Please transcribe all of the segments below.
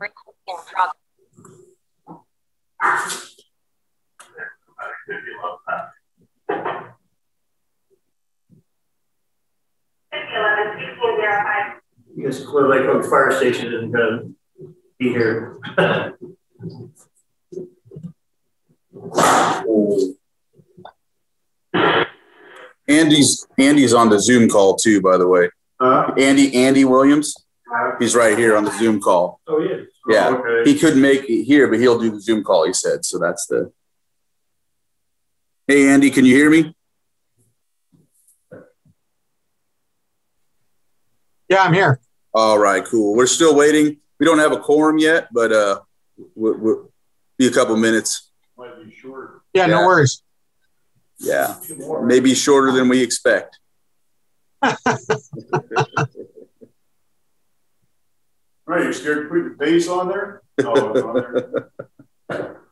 You guys Clear Lake Oak Fire Station isn't going to be here. Andy's on the Zoom call too, by the way. Andy Williams. He's right here on the Zoom call. Oh, yeah. Yeah. Oh, okay. He couldn't make it here, but he'll do the Zoom call, he said. So that's the. Hey, Andy, can you hear me? Yeah, I'm here. All right, cool. We're still waiting. We don't have a quorum yet, but we'll be a couple minutes. Might be short. Yeah, no worries. Yeah, maybe shorter than we expect. Right, you're scared to put your face on there? Oh, it's on there.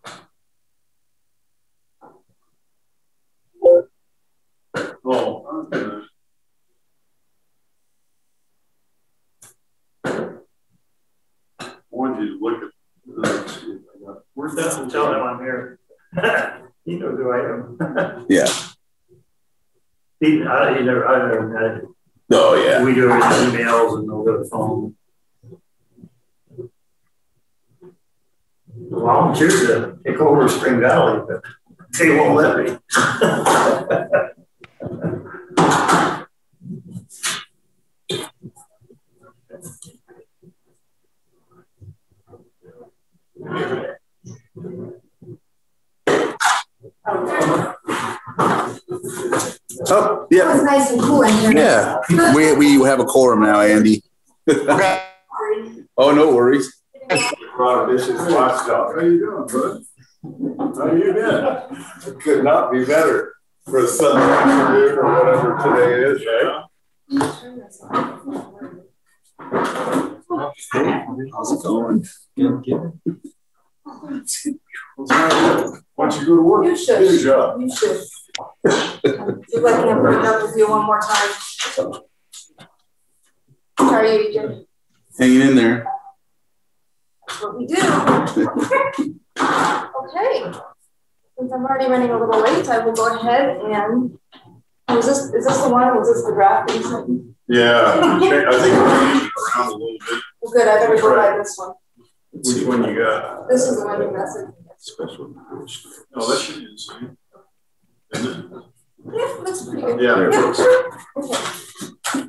Oh, goodness. I wanted you to look at Where's that? Tell him I'm here. You know who I am. Yeah. I never met him. Oh, yeah. We do emails and over the phone. Well, I'm choose to take over Spring Valley, but they won't let me. Oh, yeah. It was nice and cool in here. Yeah. We have a quorum now, Andy. Okay. Oh, no worries. How you doing, bud? How you been? It could not be better for a Sunday afternoon or whatever today is, right? How's it going? Good. Why don't you go to work? You should. Good job. You should. You'd like me to bring it up with you one more time. How are you, EJ? Hanging in there. That's what we do. Okay. Since I'm already running a little late, I will go ahead and. Is this the one? Was this the draft that you sent me? Yeah, I think we're changing it around a little bit. Well, good. I better go by this one. Which one you got? This is the one you messaged me. Special. Oh, that should be the same. Isn't it? Yeah, looks pretty good. Yeah. Okay.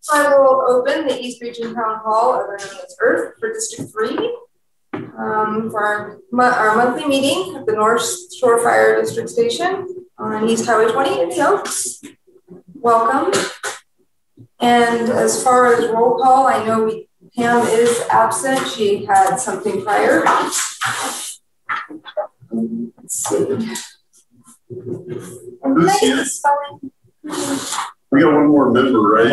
So I will open the East Region Town Hall, otherwise known as ERTH, for District 3 for our monthly meeting at the North Shore Fire District Station on East Highway 20 in the Oaks. Welcome. And as far as roll call, I know Pam is absent. She had something prior. Let's see. We got one more member, right?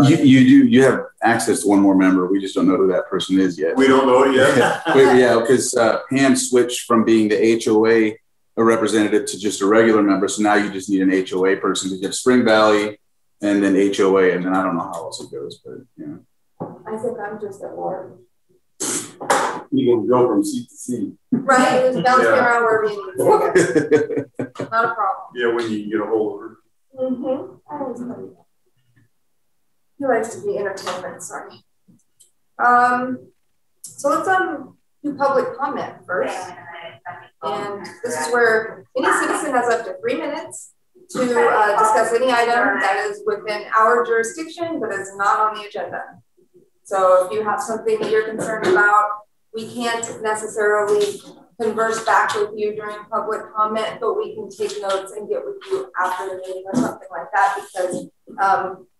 You have access to one more member. We just don't know who that person is yet. We don't know it yet. Yeah, because Pam switched from being the HOA a representative to just a regular member. So now you just need an HOA person because you have Spring Valley and then HOA, and then I don't know how else it goes, but yeah. I think I'm just at war. You can go from seat to seat. Right, it was bouncing around where we need to. Not a problem. Yeah, when you get a hold of her. I always tell you that. He likes to be entertainment, sorry. So let's do public comment first. And this is where any citizen has up to 3 minutes to discuss any item that is within our jurisdiction but is not on the agenda. So if you have something that you're concerned about, we can't necessarily converse back with you during public comment, but we can take notes and get with you after the meeting or something like that, because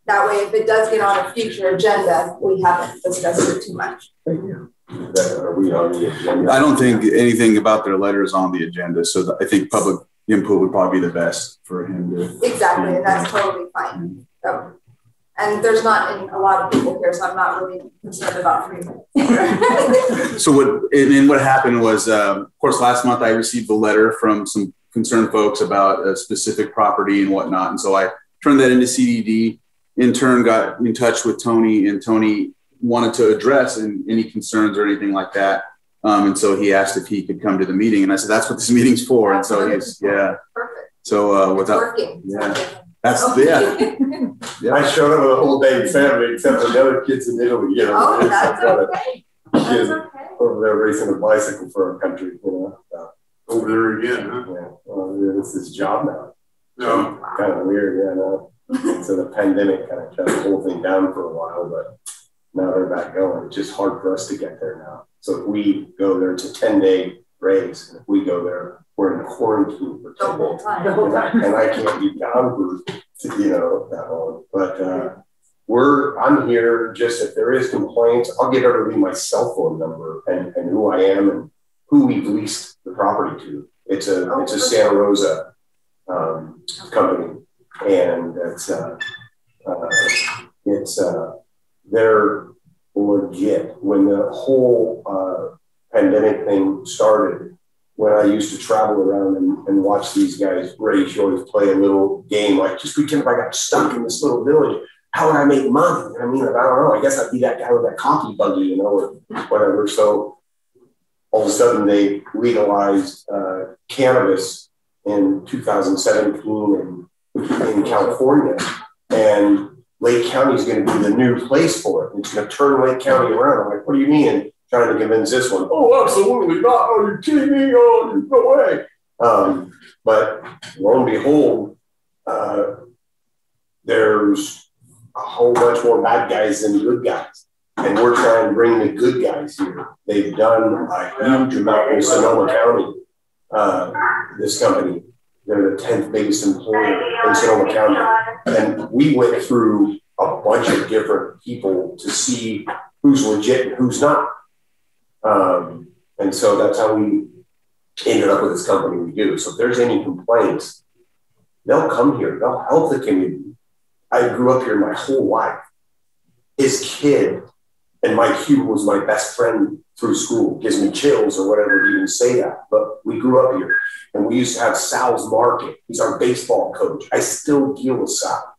that way, if it does get on a future agenda, we haven't discussed it too much. Thank you. Are we on the agenda? I don't think anything about their letter is on the agenda, so I think public input would probably be the best for him to. Exactly, and that's totally fine. So, and there's not a lot of people here, so I'm not really concerned about 3 minutes. So what happened was, of course, last month I received a letter from some concerned folks about a specific property and whatnot, and so I turned that into CDD. In turn, got in touch with Tony, and Tony wanted to address and any concerns or anything like that. And so he asked if he could come to the meeting, and I said, that's what this meeting's for. And so he's, yeah. Perfect. So without, working. Yeah. That's, yeah. Yeah. I showed up with a whole day family, except for the other kids in Italy, you know. Oh, that's okay. That's okay. Over there racing a bicycle for our country, you know. Over there again, huh? Yeah. Well, it's his job now. No. Kind of weird, yeah. No. So the pandemic kind of shut the whole thing down for a while, but now they're back going. It's just hard for us to get there now. So if we go there, it's a 10-day race. And if we go there, we're in quarantine for 10 days. And I can't be gone for, you know, that long. But I'm here just if there is complaints, I'll give everybody my cell phone number and who I am and who we've leased the property to. It's a Santa Rosa company, and they're legit. When the whole pandemic thing started, when I used to travel around and watch these guys race, you always play a little game like, just pretend if I got stuck in this little village, how would I make money? I mean, I don't know. I guess I'd be that guy with that coffee buggy, you know, or whatever. So all of a sudden they legalized cannabis in 2017 in California, and Lake County is going to be the new place for it. It's going to turn Lake County around. I'm like, what do you mean? And trying to convince this one, oh, absolutely not. Oh, you're kidding me. Oh, there's no way. But lo and behold, there's a whole bunch more bad guys than good guys. And we're trying to bring the good guys here. They've done a huge amount in Sonoma County, this company. They're the 10th biggest employer in Sonoma County. And we went through a bunch of different people to see who's legit and who's not. And so that's how we ended up with this company we do. So if there's any complaints, they'll come here. They'll help the community. I grew up here my whole life. His kid and Mike Hugh was my best friend through school. Gives me chills or whatever to even say that. But we grew up here. And we used to have Sal's Market. He's our baseball coach. I still deal with Sal.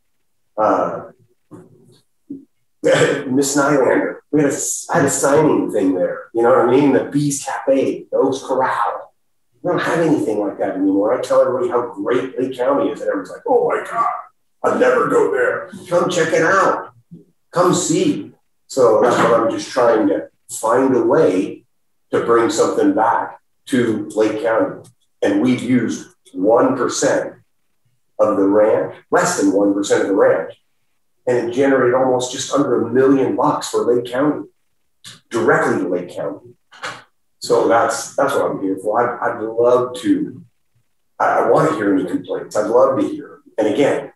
Miss Nylander. I had a signing thing there. You know what I mean? The Bees Cafe, those Corral. We don't have anything like that anymore. I tell everybody how great Lake County is. And everyone's like, oh my God, I'll never go there. Come check it out. Come see. So that's what I'm just trying to find a way to bring something back to Lake County. And we've used 1% of the ranch, less than 1% of the ranch. And it generated almost just under $1 million for Lake County, directly to Lake County. So that's what I'm here for. I'd love to, I want to hear any complaints. I'd love to hear. And again,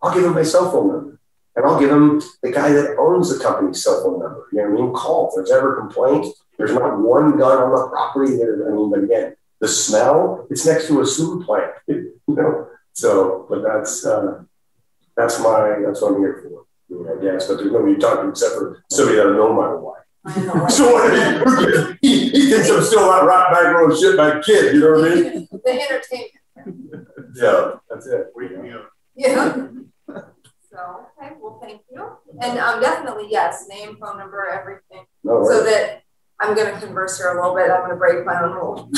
I'll give him my cell phone number. And I'll give him the guy that owns the company's cell phone number. You know what I mean? Call. If there's ever complaints, there's not one gun on the property. But again, the smell, it's next to a sewer plant, you know? So, but that's what I'm here for. I mean, I guess, but there's nobody talking except for somebody that I know my wife. So what, he thinks I'm still that rat bag road shit bag kid, you know what I mean? The entertainment. Yeah, that's it. Yeah. So, okay, well, thank you. And definitely, yes, name, phone number, everything. No so that I'm going to converse here a little bit. I'm going to break my own rule.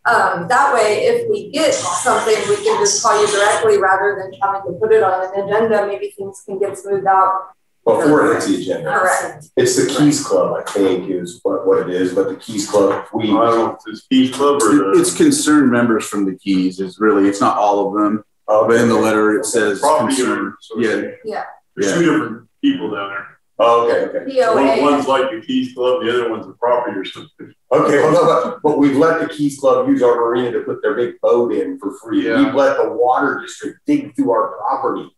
That way, if we get something, we can just call you directly rather than trying to put it on an agenda. Maybe things can get smoothed out. Before it hits the agenda. Correct. It's the Keys Club, I think, is what it is. But the Keys Club, I don't know if it's Keys Club or it's concerned members from the Keys. It's not all of them. But in the letter it says concerned. Yeah. There's two different people down there. Oh, okay. One's like the Keys Club, the other one's a property or something. Okay, well, but we've let the Keys Club use our marina to put their big boat in for free. Yeah. We've let the water district dig through our property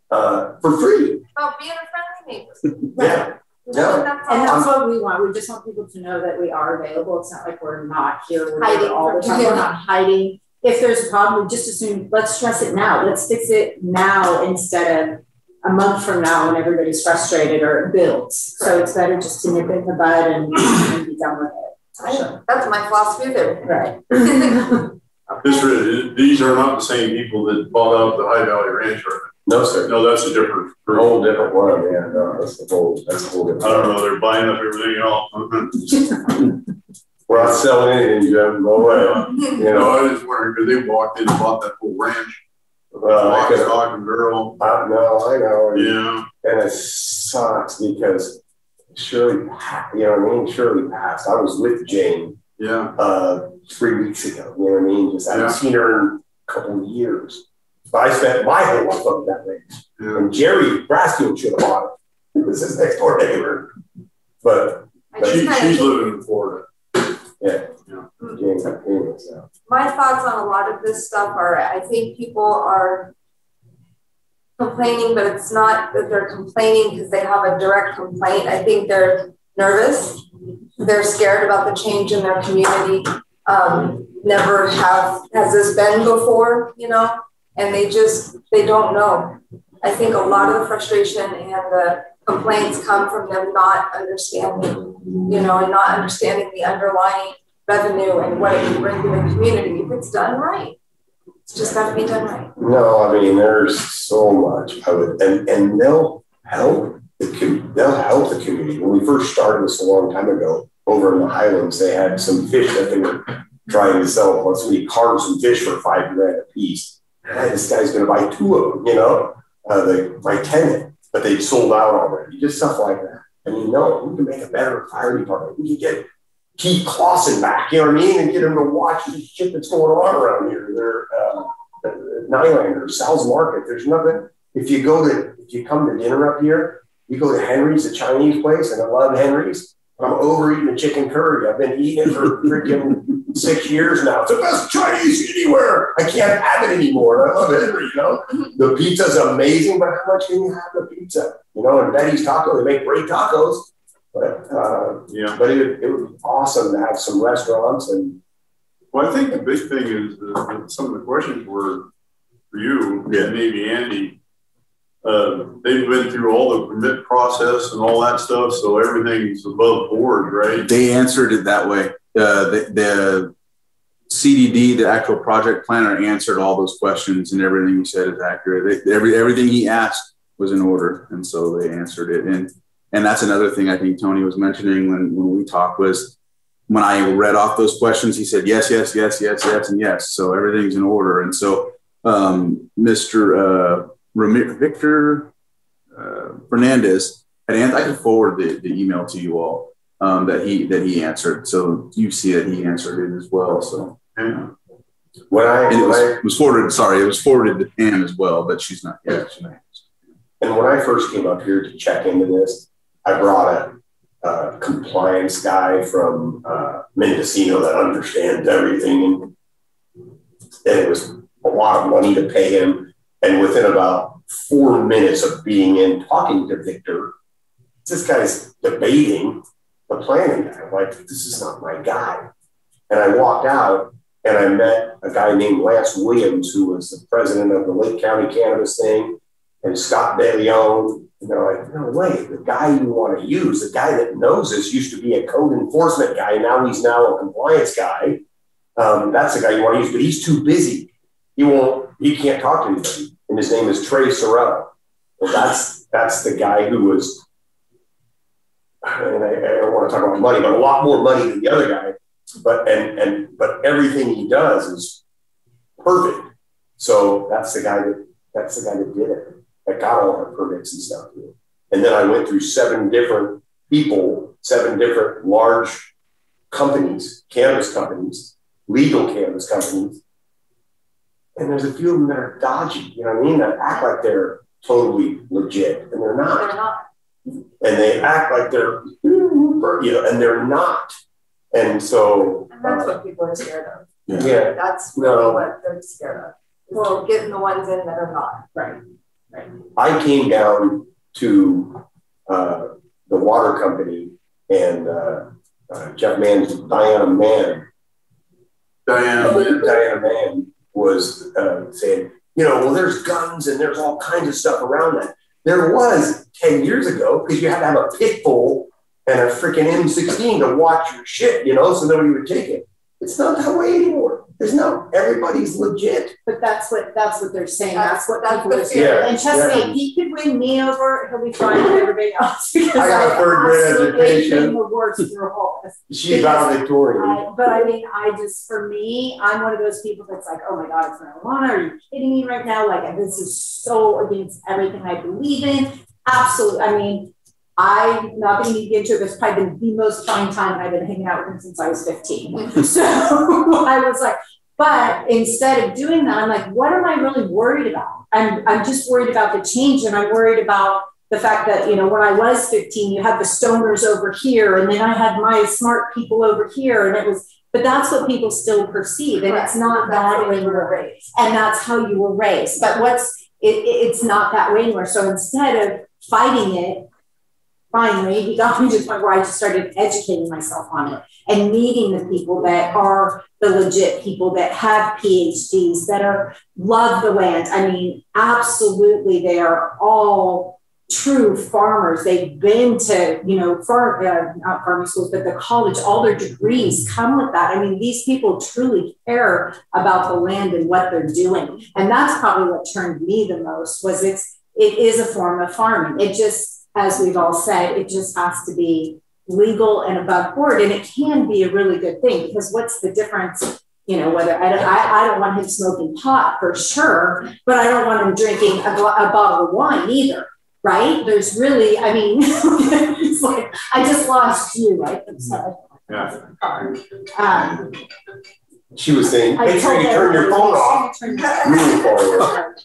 for free. About being a friendly neighbor. Yeah. Yeah. And that's what we want. We just want people to know that we are available. It's not like we're not here. We're hiding all the time. We're not hiding. If there's a problem, we just assume, let's stress it now. Let's fix it now instead of a month from now when everybody's frustrated or it builds. So it's better just to nip it in the bud and be done with it. That's my philosophy of everything. Right. These are not the same people that bought out the High Valley Ranch. No, sir. No, that's a different. A whole different one. Yeah, no, that's a whole different. I don't know. They're buying up everything else. We're not selling anything, Jim. No way. You know, I was just wondering because they walked in and bought that whole ranch. I could, stock and barrel. no, I know. Yeah. And it sucks because Shirley, you know what I mean? Shirley passed. I was with Jane. Yeah. 3 weeks ago. You know what I mean? Just I haven't seen her in a couple of years. But I spent my whole life on that ranch. Yeah. And Jerry Braskill should have bought it. It was his next door neighbor. But she's living in Florida. Yeah. Yeah. My thoughts on a lot of this stuff are, I think people are complaining, but it's not that they're complaining because they have a direct complaint. I think they're nervous. They're scared about the change in their community. Never has this been before, you know, and they don't know. I think a lot of the frustration and the complaints come from them not understanding, you know, and not understanding the underlying revenue and what it can bring to the community if it's done right. It's just got to be done right. No, I mean, there's so much of it, and they'll help the community. When we first started this a long time ago, over in the Highlands, they had some fish that they were trying to sell. Once we carved some fish for $5,000 a piece. This guy's going to buy 2 of them, you know, my tenant, but they sold out already. Just stuff like that. I mean, no, we can make a better fire department. We can get Keith Clausen back, you know what I mean, and get him to watch the shit that's going on around here. They're Nylander, Sal's Market. There's nothing. If you come to dinner up here, you go to Henry's, the Chinese place, and I love Henry's. I'm overeating the chicken curry. I've been eating it for freaking 6 years now. It's the best Chinese anywhere. I can't have it anymore. And I love Henry, you know. The pizza's amazing, but how much can you have the pizza? You know, and Betty's Taco, they make great tacos. But but it would be awesome to have some restaurants. And well, I think the big thing is some of the questions were for you and maybe Andy. They've been through all the permit process and all that stuff, so everything's above board, right? They answered it that way. The CDD, the actual project planner, answered all those questions, and everything he said is accurate. Everything he asked was in order, and so they answered it. And that's another thing I think Tony was mentioning when we talked was when I read off those questions, he said yes, yes, yes, yes, yes, and yes. So everything's in order. And so Mr. Victor Fernandez, I can forward the email to you all that he answered. So you see that he answered it as well. So it was forwarded. Sorry, it was forwarded to Pam as well, but she's not here. And when I first came up here to check into this, I brought a compliance guy from Mendocino that understands everything, and it was a lot of money to pay him. And within about 4 minutes of being in talking to Victor, this guy's debating the planning guy. I'm like, this is not my guy. And I walked out and I met a guy named Lance Williams, who was the president of the Lake County Cannabis thing, and Scott DeLeon. And they're like, no way, the guy you want to use, the guy that knows this used to be a code enforcement guy. Now he's a compliance guy. That's the guy you want to use, but he's too busy. He can't talk to anybody. And his name is Trey Sorrell. Well, that's the guy who was, and I don't want to talk about money, but a lot more money than the other guy. But everything he does is perfect. So that's the guy that did it, that got all our permits and stuff. And then I went through 7 different people, 7 different large companies, cannabis companies, legal cannabis companies. And there's a few of them that are dodgy, you know what I mean? That act like they're totally legit, and they're not. They're not. And they act like they're, and they're not. And so. And that's what people are scared of. Yeah. That's really what they're scared of. Well, getting the ones in that are not. Right. I came down to the water company, and Jeff Mann's Diana Mann was saying, well, there's guns and there's all kinds of stuff around that. There was 10 years ago, because you had to have a pit bull and a freaking M16 to watch your shit, so nobody would take it. It's not that way anymore. There's no, everybody's legit. But that's what they're saying. That's what people the are saying. fear. And trust me, he could win me over, he'll be fine with everybody else. Because I got a third grade education. The worst through all this. She's valedictorian. But I mean, for me, I'm one of those people that's like, oh my God, it's marijuana. Are you kidding me right now? Like, this is so against everything I believe in. Absolutely. I mean, I'm not going to get into it, but it's probably been the most fun time I've been hanging out with him since I was 15. So I was like, but instead of doing that, I'm like, what am I really worried about? I'm just worried about the change, and I'm worried about the fact that, you know, when I was 15, you had the stoners over here, and then I had my smart people over here, and it was, but that's what people still perceive, and it's not that way you were raised, and that's how you were raised. But it's not that way anymore. So instead of fighting it, finally, he got me to the point where I just started educating myself on it and meeting the people that are the legit people that have PhDs, that love the land. I mean, absolutely, they are all true farmers. They've been to, you know, not farming schools, but the college, all their degrees come with that. I mean, these people truly care about the land and what they're doing. And that's probably what turned me the most, was it is a form of farming. It just, as we've all said, it just has to be legal and above board. And it can be a really good thing, because what's the difference? You know, whether I don't want him smoking pot for sure, but I don't want him drinking a bottle of wine either. Right? There's really, I mean, it's like, I just lost you, right? I'm sorry. Yeah. She was saying, make sure you turn your phone off. Really forward.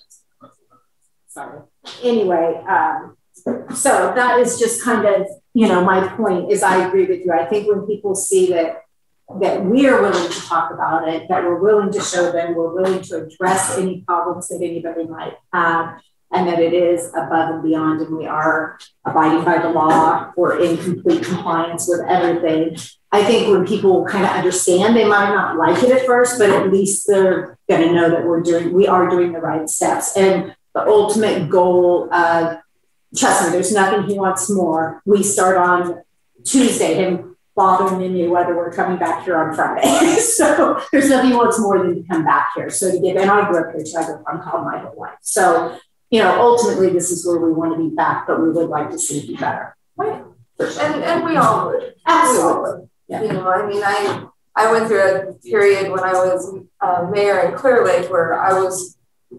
Sorry. Anyway, so that is just kind of, you know, my point is, I agree with you. I think when people see that we're willing to talk about it, that we're willing to show them, we're willing to address any problems that anybody might have, and that it is above and beyond, and we are abiding by the law, we're in complete compliance with everything. I think when people kind of understand, they might not like it at first, but at least they're going to know that we are doing the right steps. And the ultimate goal of, trust me, there's nothing he wants more. We start on Tuesday, him bothering me whether we're coming back here on Friday. So there's nothing he wants more than to come back here. So and I grew up here, so I'm called my whole life. So, you know, ultimately this is where we want to be back, but we would like to see it be better. Right. Sure. And we all would. Absolutely. Yeah. You know, I mean, I went through a period when I was mayor in Clear Lake where I was,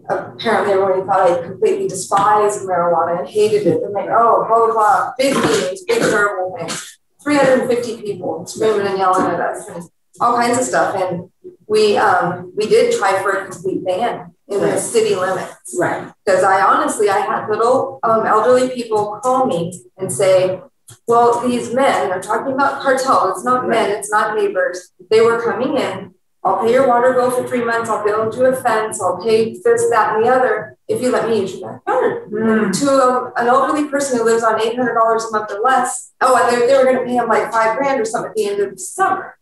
apparently everybody thought I completely despised marijuana and hated it. And like, oh, blah, blah, blah, big meetings, big terrible things. 350 people screaming and yelling at us and all kinds of stuff. And we did try for a complete ban in the city limits. Right. Because I had little elderly people call me and say, well, these men, they're talking about cartel. It's not men, it's not neighbors. They were coming in. I'll pay your water bill for 3 months. I'll build you a fence. I'll pay this, that, and the other if you let me use your backyard. To an elderly person who lives on $800 a month or less. Oh, and they were going to pay him like $5,000 or something at the end of the summer.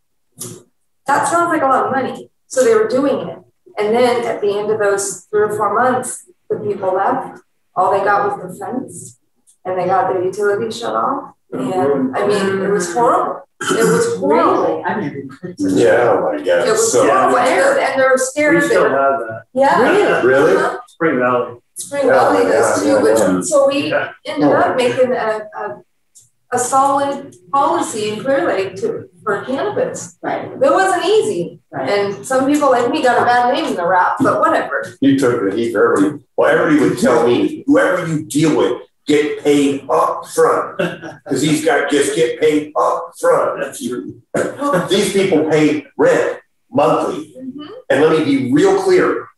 That sounds like a lot of money. So they were doing it. And then at the end of those 3 or 4 months, the people left. All they got was the fence, and they got their utilities shut off. And I mean, it was horrible. It was horrible. Yeah, oh my God. It was horrible. And they were scared of it. We still have that. Yeah. Really? Spring Valley. Spring Valley does too. Yeah. So we ended up making a solid policy in Clear Lake for cannabis. Right. It wasn't easy. Right. And some people like me got a bad name in the rap, but whatever. You took the heat for everybody. Well, everybody would tell me, whoever you deal with, get paid up front. Because these guys just get paid up front. These people pay rent monthly. And let me be real clear.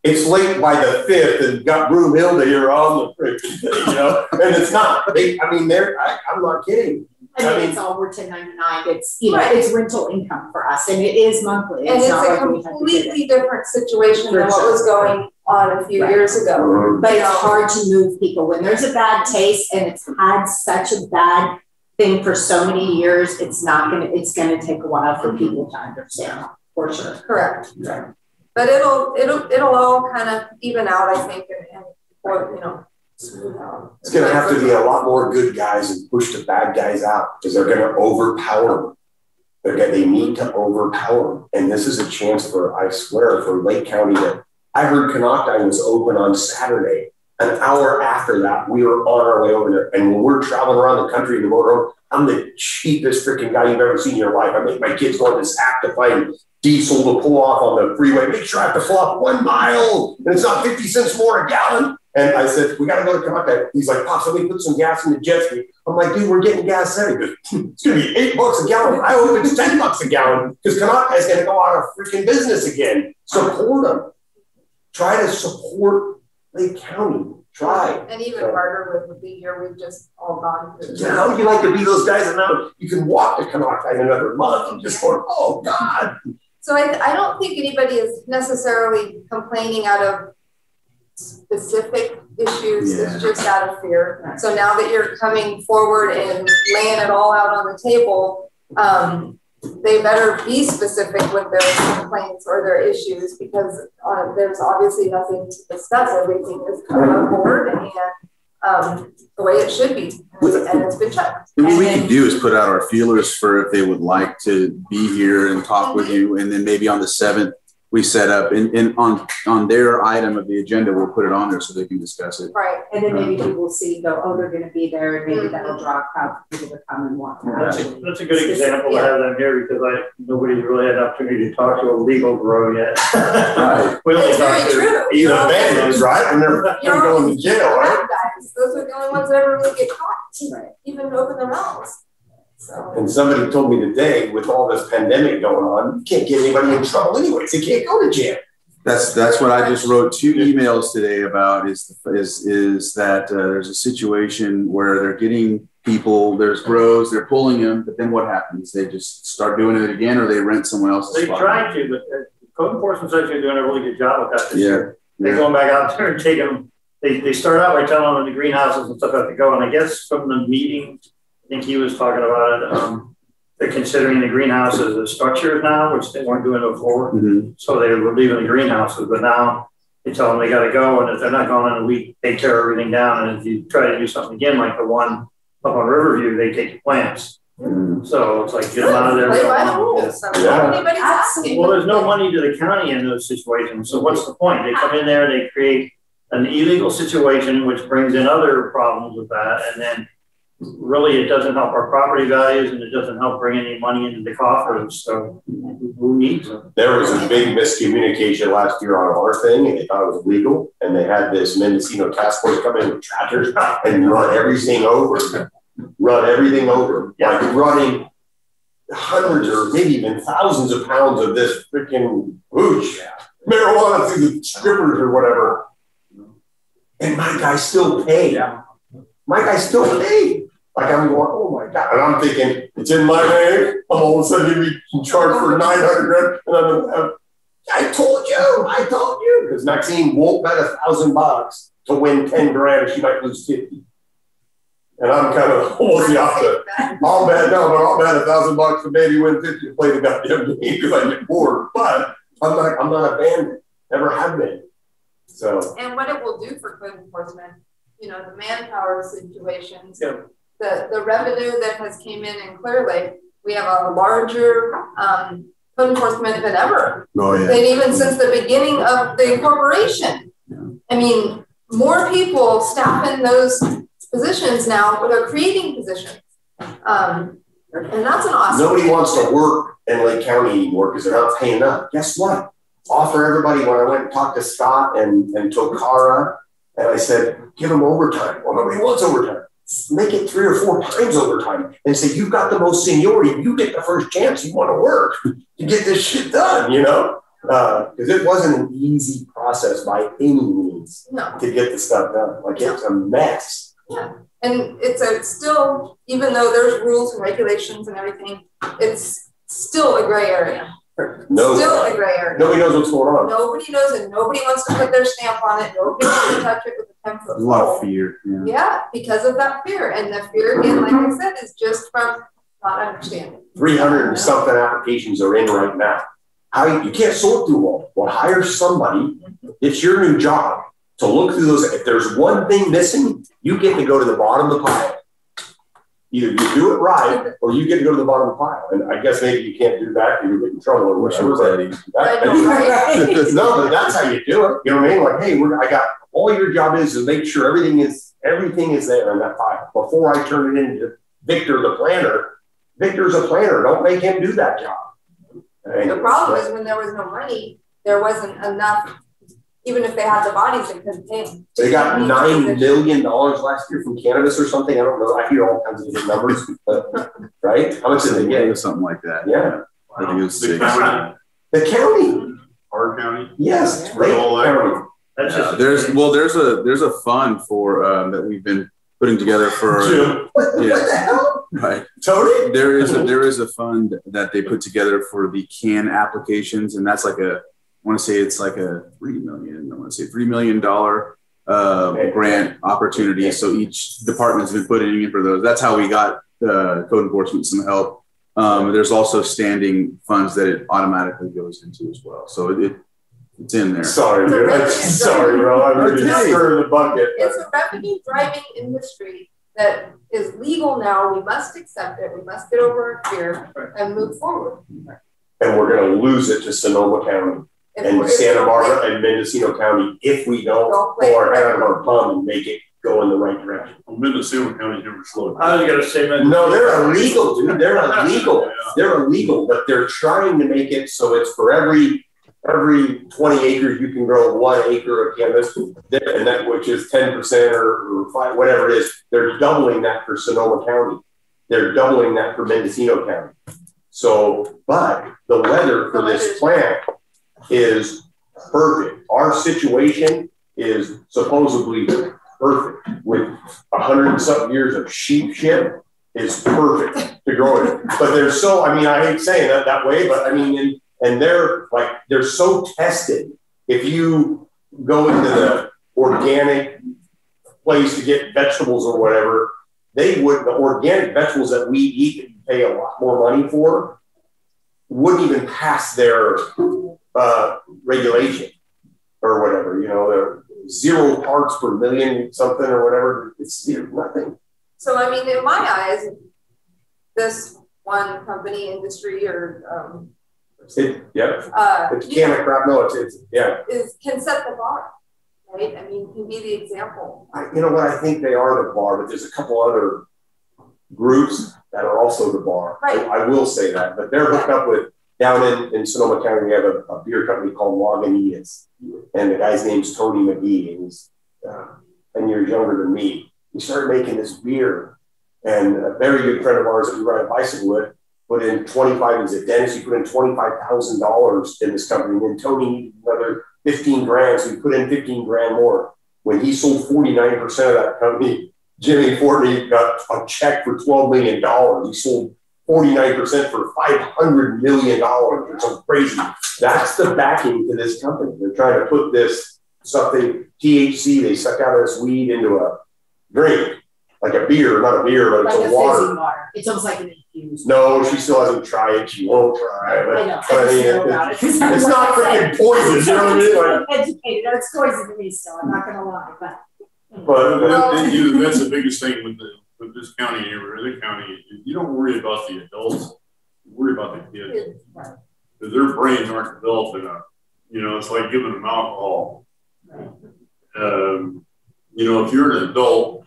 It's late by the 5th and got Broomhilda here on the freaking thing, you know? And it's not. I'm not kidding. I mean, it's all we're 1099. It's, you know, it's rental income for us, and it is monthly. And it's a completely different situation than what was going on a few years ago. But it's hard to move people when there's a bad taste, and it's had such a bad thing for so many years. It's gonna take a while for people to understand, for sure. Correct. Yeah. But it'll all kind of even out, I think, and you know. It's going to have to be a lot more good guys and push the bad guys out, because they're going to overpower them. They need to overpower them. And this is a chance for, I swear, for Lake County to, I heard Canocti was open on Saturday. An hour after that, we were on our way over there. And when we're traveling around the country in the motorhome, I'm the cheapest freaking guy you've ever seen in your life. I make my kids go on this act to find diesel to pull off on the freeway. Make sure I have to pull off 1 mile. And it's not 50 cents more a gallon. And I said, we got to go to Canocti. He's like, Pops, let me put some gas in the jet ski. I'm like, dude, we're getting gas there. He goes, it's going to be $8 a gallon. I hope it's $10 a gallon because Canocti is going to go out of freaking business again. Support them. Try to support Lake County. Try. And even harder with the year we've just all gone through. Yeah, how would you like to be those guys? And now you can walk to Canocti in another month and just go, oh, God. So I don't think anybody is necessarily complaining out of specific issues. It's just out of fear. So now that you're coming forward and laying it all out on the table, they better be specific with their complaints or their issues because there's obviously nothing to discuss. Everything is coming on board and the way it should be. And it's been checked. What we can do is put out our feelers for if they would like to be here and talk with you. And then maybe on the 7th, we set up and on their item of the agenda, we'll put it on there so they can discuss it. Right. And then maybe people will see, go, oh, they're going to be there. And maybe that'll draw a crowd for people to come and walk. That's a good example to have them here because nobody's really had an opportunity to talk to a legal bro yet. Right. We only talk to even bandits, right? And they're going to jail, right? Guys. Those are the only ones that ever really get caught, even open their mouths. So. And somebody told me today, with all this pandemic going on, you can't get anybody in trouble anyways. They can't go to jail. That's what I just wrote 2 emails today about is that there's a situation where they're getting people, there's bros, they're pulling them, but then what happens? They just start doing it again or they rent someone else's They spot. try to, but code enforcement's actually doing a really good job with that this year. They're Yeah. going back out there and taking them. They start out by telling them the greenhouses and stuff have to go. And I guess from the meeting, I think he was talking about it. They're considering the greenhouses as structures now, which they weren't doing before. Mm-hmm. So they were leaving the greenhouses, but now they tell them they got to go. And if they're not gone in a week, they tear everything down. And if you try to do something again, like the one up on Riverview, they take your plants. Mm-hmm. So it's like, get them out of there. Play by the rules. Anybody's asking. Well, there's no money to the county in those situations. So what's the point? They come in there, they create an illegal situation, which brings in other problems with that. And then really it doesn't help our property values and it doesn't help bring any money into the coffers. So who needs them? There was a big miscommunication last year on our thing and they thought it was legal. And they had this Mendocino task force come in with tractors and run everything over. Like running hundreds or maybe even thousands of pounds of this freaking marijuana through the strippers or whatever. And my guy still paid. Like I'm going, oh my God. And I'm thinking, it's in my name. I'm all of a sudden going to be charged for 900 grand. And I'm going to have, I told you. Because Maxine won't bet $1,000 to win 10 grand. She might lose 50. And I'm kind of almost the opposite. I'll bet $1,000 to maybe win 50 to play the goddamn game because I get bored. But I'm not a bandit. Never have been. So. And what it will do for code enforcement, the manpower situations, the revenue that has came in Clear Lake, we have a larger code enforcement than ever. Oh, yeah. Than even since the beginning of the incorporation. Yeah. I mean, more people staffing those positions now, but they're creating positions. And that's an awesome Nobody wants to work in Lake County anymore because they're not paying up. Guess what? Offer everybody, when I went and talked to Scott and Tokara, and I said, give them overtime. Well, nobody wants overtime. Make it 3 or 4 times overtime and say, you've got the most seniority. You get the first chance you want to work to get this shit done, Because it wasn't an easy process by any means to get the stuff done. Like, it's a mess. Yeah. And it's still, even though there's rules and regulations and everything, it's still a gray area. Still a gray area. Nobody knows what's going on. Nobody knows it. Nobody wants to put their stamp on it. Nobody wants to touch it with a 10-foot pole. A lot of fear. Yeah, because of that fear. And the fear, again, like I said, is just from not understanding. 300 and something applications are in right now. You can't sort through all. Well, hire somebody. It's your new job to look through those. If there's one thing missing, you get to go to the bottom of the pile. Either you do it right, or you get to go to the bottom of the pile. And I guess maybe you can't do that, or you get in trouble or whatever. No, but that's how you do it. You know what I mean? Like, hey, I got all your job is to make sure everything is there in that pile before I turn it into Victor the planner. Victor's a planner. Don't make him do that job. The problem is when there was no money, there wasn't enough. Even if they had the bodies, they couldn't pay them. They got $9 million last year from cannabis or something. I don't know. I hear all kinds of different numbers, but, right? How much did they get? Something like that. Yeah. I think it was the county. The county. Our county. Yes. Lake County. That's just there's a fund for that we've been putting together for what the hell? Right. Tony? There is a fund that they put together for the CAN applications, and that's like I want to say it's like a $3 million grant opportunity. So each department's been putting in for those. That's how we got code enforcement some help. There's also standing funds that it automatically goes into as well. So it's in there. Sorry, dude. Sorry, bro. I'm really stirring the bucket. It's a revenue driving industry that is legal now. We must accept it. We must get over our fear and move forward. And we're going to lose it to Sonoma County and Santa Barbara and Mendocino County if we don't pull our head out of our bum and make it go in the right direction. Well, Mendocino County never slowed. I was going to say, no, they're illegal, dude. They're illegal. They're illegal, but they're trying to make it so it's for every 20 acres you can grow 1 acre of cannabis, and that which is 10% or 5, whatever it is. They're doubling that for Sonoma County. They're doubling that for Mendocino County. So, but the weather for this plant is perfect. Our situation is supposedly perfect with 100-something years of sheep shit is perfect to grow it. But they're so, I mean, I hate saying that way, but I mean, and they're so tested. If you go into the organic place to get vegetables or whatever, the organic vegetables that we eat that you pay a lot more money for wouldn't even pass their regulation or whatever. You know, they're 0 parts per million something or whatever. It's nothing. So, I mean, in my eyes, this one company industry or it's can of crap. No, can set the bar, right? I mean, can be the example. You know what? I think they are the bar, but there's a couple other groups that are also the bar. Right. I will say that, but they're hooked up with down in Sonoma County. We have a beer company called Lagunitas, and the guy's name's Tony McGee, and he's 10 years younger than me. He started making this beer, and a very good friend of ours that we ride a bicycle with put in 25, he's a dentist, he put in $25,000 in this company. And then Tony needed another 15 grand, so he put in 15 grand more. When he sold 49% of that company, Jimmy Fortney got a check for $12 million. He sold 49% for $500 million or something crazy. That's the backing to this company. They're trying to put this something, THC, they suck out of this weed into a drink, like a beer, not a beer, but it's like a water. It's almost like an infused. No, she still hasn't tried it. She won't try it. I know. I just know about it. It's not freaking poison. You know what I mean? Like, educated. It's poison to me still. I'm not going to lie. That's the biggest thing with this county or other county. You don't worry about the adults. You worry about the kids. Right. Because their brains aren't developed enough. You know, it's like giving them alcohol. Right. You know, if you're an adult,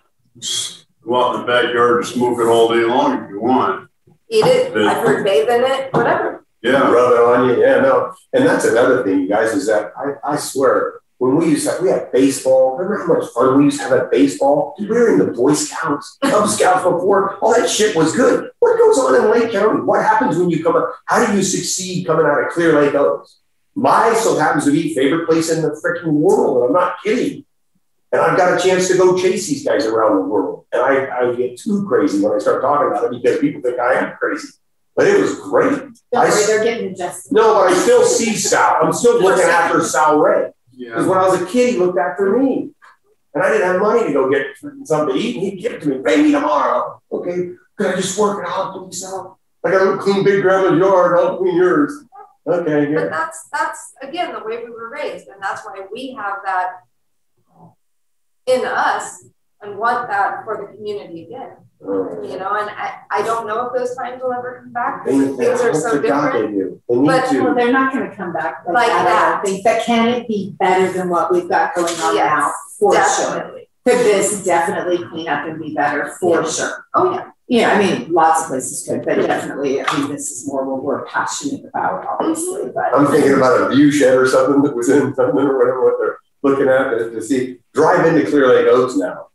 go out in the backyard and smoke it all day long if you want. Eat it. I've heard bathe in it. Whatever. Yeah. Rub it on you. Yeah, no. And that's another thing, you guys, is that I swear, when we had baseball, remember how much fun we used to have at baseball? We were in the Boy Scouts, Cub Scouts before. All that shit was good. What goes on in Lake County? What happens when you come up? How do you succeed coming out of Clear Lake Oaks? My so happens to be favorite place in the freaking world, and I'm not kidding. And I've got a chance to go chase these guys around the world. And I get too crazy when I start talking about it because people think I am crazy. But it was great. Don't worry, they're getting adjusted. No, but I still see Sal. I'm still looking after Sal Ray. Because when I was a kid, he looked after me. And I didn't have money to go get something to eat. And he'd give it to me. Pay me tomorrow. Okay. Could I just work it out, please, Sal? I got to clean Big Grandma's yard. I'll clean yours. Okay. Yeah. But that's again the way we were raised, and that's why we have that in us and want that for the community again. You know, and I don't know if those times will ever come back because things are so different. But well, they're not going to come back like that. I think that can it be better than what we've got going on now? For sure. Could this definitely clean up and be better? For sure. Oh yeah. Yeah, I mean, lots of places could, but definitely, I mean, this is more what we're passionate about, obviously. But I'm thinking about a view shed or something that was in something or whatever what they're looking at to see. Drive into Clear Lake Oaks now.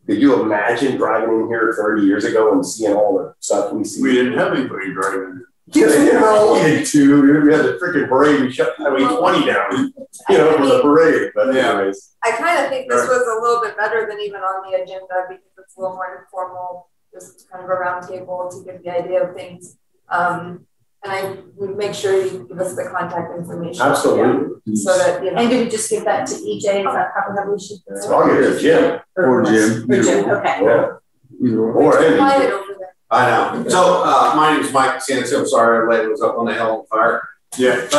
Could you imagine driving in here 30 years ago and seeing all the stuff we see? We didn't have anybody driving. Yeah, you know, we had two. We had the freaking parade. We shut Highway 20 down, you know, for the parade. But anyways, I kind of think this was a little bit better than even on the agenda because it's a little more informal. Just kind of a round table to give the idea of things. And I would make sure you give us the contact information. Absolutely. So that, you know. and do we just give that to EJ? Is that probably how we should do it? I'll give it to Jim. Or Jim. Or Jim, okay. Yeah. Or Quiet over there. I know. So my name is Mike Sands. I'm sorry, everybody was up on the hill on fire. Yeah.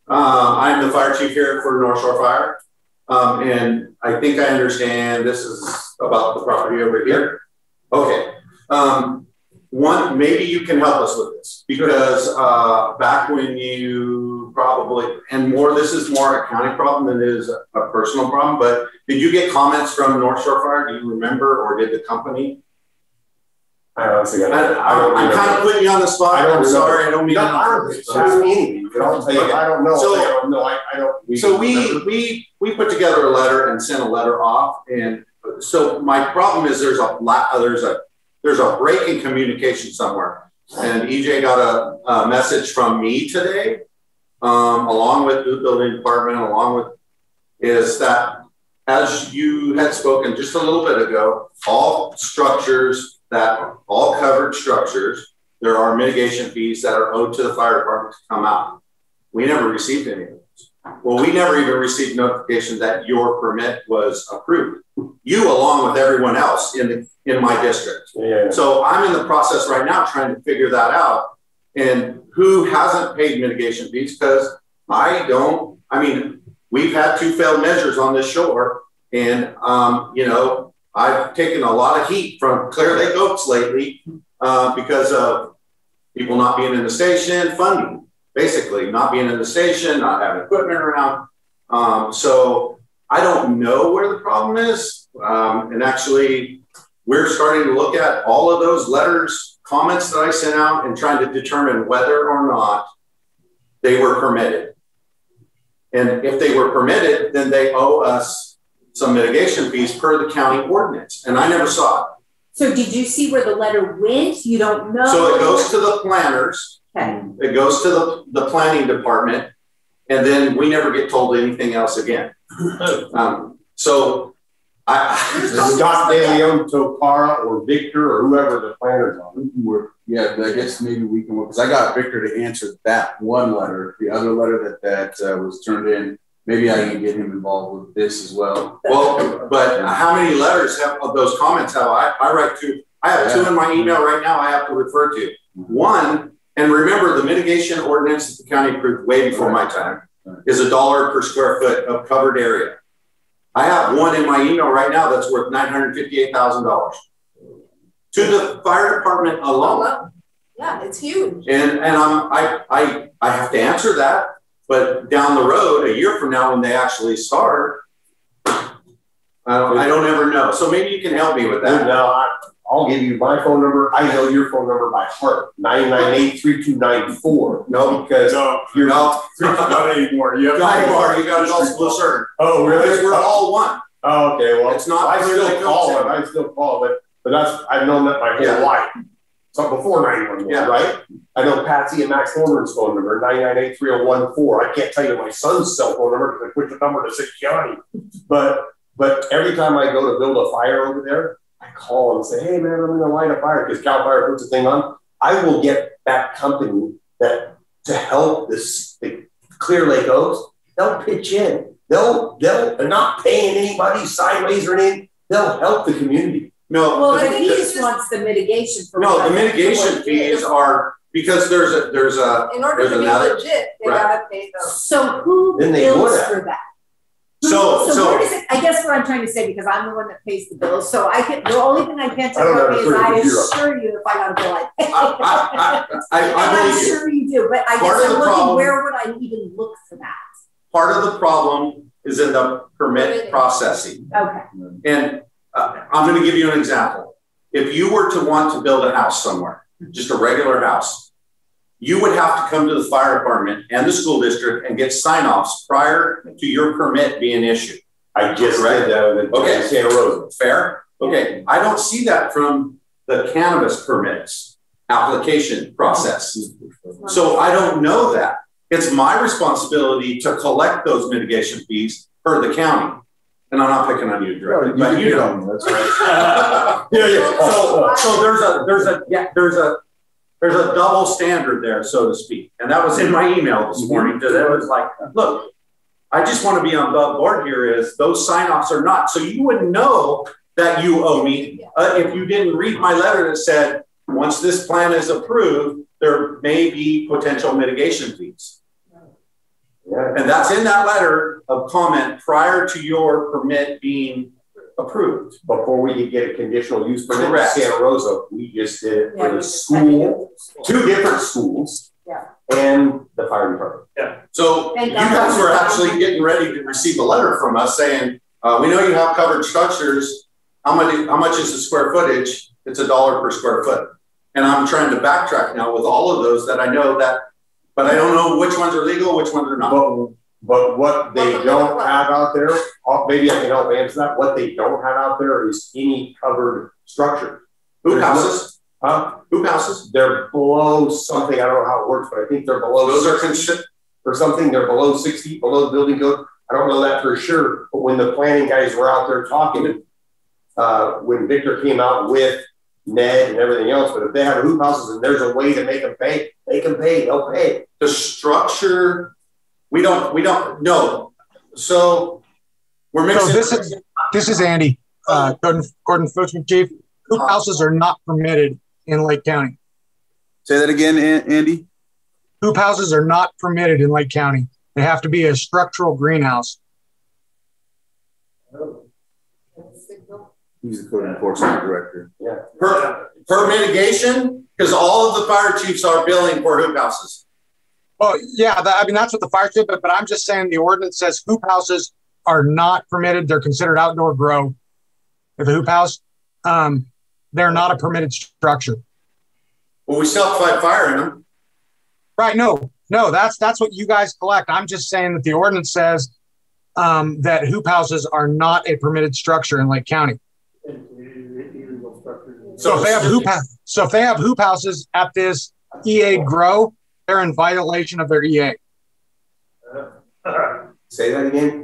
I'm the fire chief here for North Shore Fire. And I think I understand this is about the property over here. Okay. One, maybe you can help us with this because back when you probably, and more, this is more a county problem than it is a personal problem, but did you get comments from North Shore Fire? Do you remember, or did the company? I honestly, I'm kind of putting you on the spot. I'm sorry, I don't mean to. Ask me anything. I'll tell you, I don't know. So, I don't. So we put together a letter and sent a letter off, and so my problem is there's a break in communication somewhere, and EJ got a message from me today, along with the building department, is that as you had spoken just a little bit ago, all covered structures, there are mitigation fees that are owed to the fire department to come out. We never received any of those. Well, we never even received notification that your permit was approved. You, along with everyone else in my district. Yeah. So I'm in the process right now trying to figure that out. And who hasn't paid mitigation fees? Because we've had 2 failed measures on this shore. And, you know, I've taken a lot of heat from Clear Lake Oaks lately because of people not being in the station, funding, basically not being in the station, not having equipment around. So I don't know where the problem is. And actually, we're starting to look at all of those letters, comments that I sent out and trying to determine whether or not they were permitted. And if they were permitted, then they owe us some mitigation fees per the county ordinance. And I never saw it. So did you see where the letter went? You don't know? So it goes to the planners. Okay. It goes to the planning department. And then we never get told anything else again. So Scott De Leon, Tokara, or Victor, or whoever the planners are. Yeah, I guess maybe we can, because I got Victor to answer that one letter. The other letter that was turned in, maybe I can get him involved with this as well. Well, but how many letters of those comments have I write to? I have 2 in my email right now I have to refer to. One, and remember the mitigation ordinance that the county approved way before my time is $1 per square foot of covered area. I have one in my email right now that's worth $958,000 to the fire department alone. Yeah, it's huge. And I have to answer that, but down the road, a year from now, when they actually start, I don't ever know. So maybe you can help me with that. Now I'll give you my phone number. I know your phone number by heart. 998-3294. No, because you're not anymore. You got it all split certain. Oh, really? Because we're all one. Oh, okay. Well, it's not. I still call it, but that's I've known that my whole life. So before 911, right? I know Patsy and Max Thornton's phone number, 998-3014. I can't tell you my son's cell phone number because I switched the number to 6 County. But every time I go to build a fire over there, I call and say, hey man, I'm going to light a fire because Cal Fire puts a thing on. I will get that company that to help the Clear Lake Oaks. They'll pitch in. They're not paying anybody sideways or anything. They'll help the community. No, well, I think he just wants the mitigation. No, the mitigation fees are because there's a in order to be legit, they gotta pay those. So who bills for that? So where does it, I guess what I'm trying to say, because I'm the one that pays the bills, so the only thing I can tell you is I assure you if I got a bill, I pay. I'm sure you do, but I guess I'm looking, where would I even look for that? Part of the problem is in the permit processing. Okay. And I'm going to give you an example. If you were to want to build a house somewhere, just a regular house, you would have to come to the fire department and the school district and get sign-offs prior to your permit being issued. I just read that in Santa Rosa. Fair? Okay. I don't see that from the cannabis permits application process. So I don't know that. It's my responsibility to collect those mitigation fees for the county. And I'm not picking on you directly, but you know. That's right. Yeah. So there's a double standard there, so to speak. And that was in my email this morning. That it was like, look, I just want to be on the board here is those sign-offs are not. So you wouldn't know that you owe me if you didn't read my letter that said, once this plan is approved, there may be potential mitigation fees. Yeah. And that's in that letter of comment prior to your permit being approved. Before we could get a conditional use permit in Santa Rosa, we just did it for the school, 2 different schools, and the fire department. Yeah. So you guys were actually getting ready to receive a letter from us saying, we know you have covered structures. How much is the square footage? It's $1 per square foot. And I'm trying to backtrack now with all of those that I know that, but I don't know which ones are legal, which ones are not. But what they don't have out there, maybe I can help answer that. What they don't have out there is any covered structure. Hoop houses? Hoop houses? They're below something. I don't know how it works, but I think they're below. Those are or something. They're below 6 feet below the building code. I don't know that for sure. But when the planning guys were out there talking, when Victor came out with Ned and everything else, but if they have hoop houses and there's a way to make them pay, they can pay. They'll pay. The structure. We don't know. So we're mixing. So this is Andy, Gordon Enforcement Chief. Hoop houses are not permitted in Lake County. Say that again, Andy. Hoop houses are not permitted in Lake County. They have to be a structural greenhouse. He's the code enforcement director. Yeah. Per mitigation, because all of the fire chiefs are billing for hoop houses. Well, yeah, I mean, that's what the fire chief, but I'm just saying the ordinance says hoop houses are not permitted. They're considered outdoor grow. If a hoop house, they're not a permitted structure. Well, we still have to fight fire in them. Right, no, that's what you guys collect. I'm just saying that the ordinance says that hoop houses are not a permitted structure in Lake County. So if they have hoop houses at this EA grow, they're in violation of their EA. Say that again.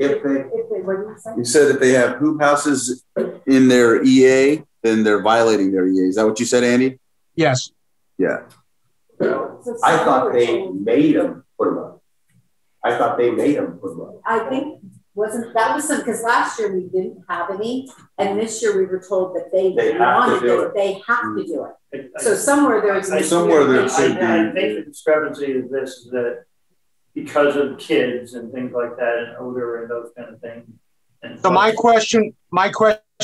You said if they have hoop houses in their EA, then they're violating their EA. Is that what you said, Andy? Yes. Yeah. I thought they made them put them up. I think that was some, because last year we didn't have any, and this year we were told that they have to do it. So somewhere there's I think the discrepancy is this, is that because of kids and things like that and odor and those kind of things. And so my question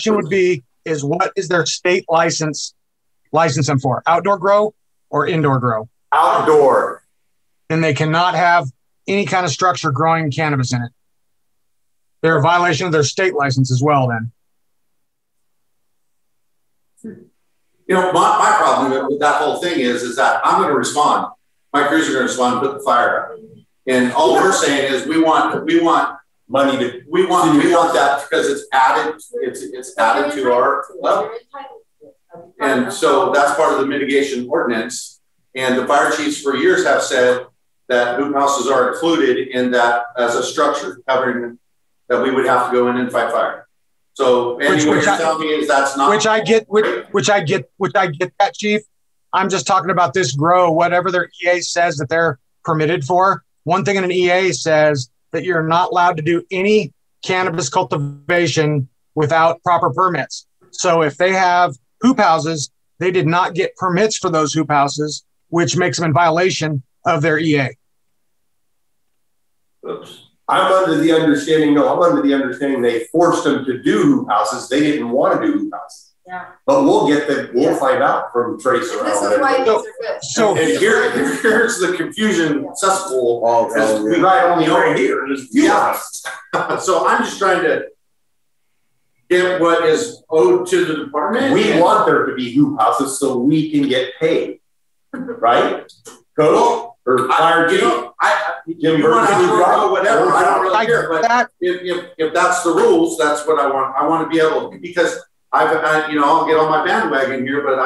would be, is what is their state license them for? Outdoor grow or indoor grow? Outdoor. Then they cannot have any kind of structure growing cannabis in it. They're a violation of their state license as well then. You know, my problem with that whole thing is that I'm going to respond. My crews are going to respond and put the fire out. And all we're saying is we want money to, we want that because it's added to our level. And so that's part of the mitigation ordinance. And the fire chiefs for years have said that hoop houses are included in that as a structure covering that we would have to go in and fight fire. So what you're telling me is that's not which I get that, Chief. I'm just talking about this grow, whatever their EA says that they're permitted for. One thing in an EA says that you're not allowed to do any cannabis cultivation without proper permits. So if they have hoop houses, they did not get permits for those hoop houses, which makes them in violation of their EA. Oops. I'm under the understanding they forced them to do hoop houses. They didn't want to do hoop houses. Yeah. But we'll find out from Trace around. This is why these are good. So and here's the confusion cesspool. Only right here. Yeah. So I'm just trying to get what is owed to the department. We want there to be hoop houses so we can get paid, right? Coach or fire chief. You want to whatever. I don't really care. But if that's the rules, that's what I want. I want to be able to, because I'll get on my bandwagon here, but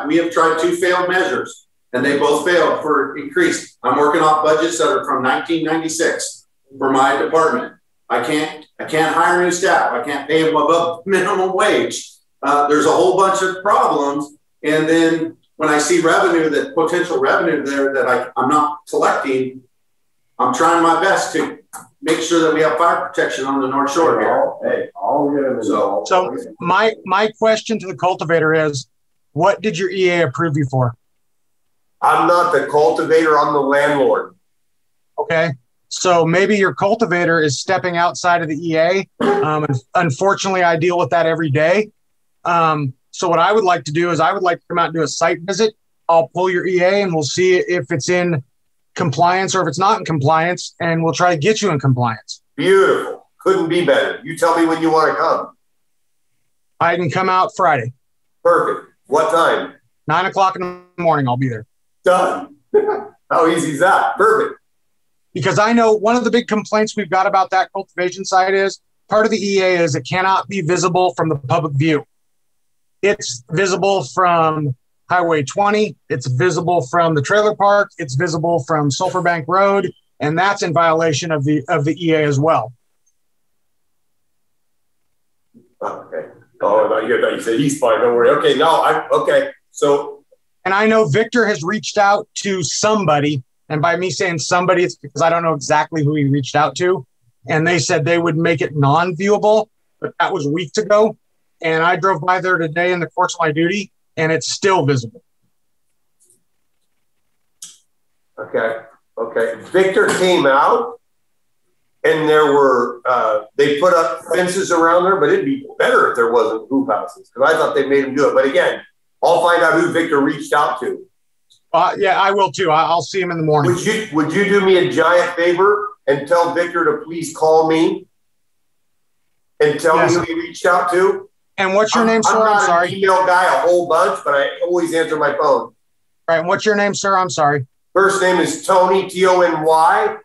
we have tried 2 failed measures and they both failed for increase. I'm working off budgets that are from 1996 for my department. I can't hire new staff. I can't pay them above minimum wage. There's a whole bunch of problems. And then when I see potential revenue there that I'm not collecting, I'm trying my best to make sure that we have fire protection on the North Shore here. Hey, I'll get them involved. So my question to the cultivator is, what did your EA approve you for? I'm not the cultivator, I'm the landlord. Okay. So maybe your cultivator is stepping outside of the EA. Unfortunately, I deal with that every day. So what I would like to do is I would like to come out and do a site visit. I'll pull your EA and we'll see if it's in compliance or if it's not in compliance, and we'll try to get you in compliance. Beautiful. Couldn't be better. You tell me when you want to come. I can come out Friday. Perfect. What time? 9 o'clock in the morning. I'll be there. Done. How easy is that? Perfect. Because I know one of the big complaints we've got about that cultivation site is part of the EA is it cannot be visible from the public view. It's visible from Highway 20. It's visible from the trailer park. It's visible from Sulphur Bank Road. And that's in violation of the EA as well. Okay. Oh, no, you said he's fine. Don't worry. Okay. No, okay. So. And I know Victor has reached out to somebody. And by me saying somebody, it's because I don't know exactly who he reached out to. And they said they would make it non-viewable, but that was weeks ago. And I drove by there today in the course of my duty, and it's still visible. Okay. Victor came out, and there were, they put up fences around there, but it'd be better if there wasn't hoop houses, because I thought they made them do it. But again, I'll find out who Victor reached out to. Yeah, I will too. I'll see him in the morning. Would you do me a giant favor and tell Victor to please call me and tell me who he reached out to? And what's your name, sir? I'm sorry. I'm not an email guy a whole bunch, but I always answer my phone. All right. And what's your name, sir? I'm sorry. First name is Tony, Tony.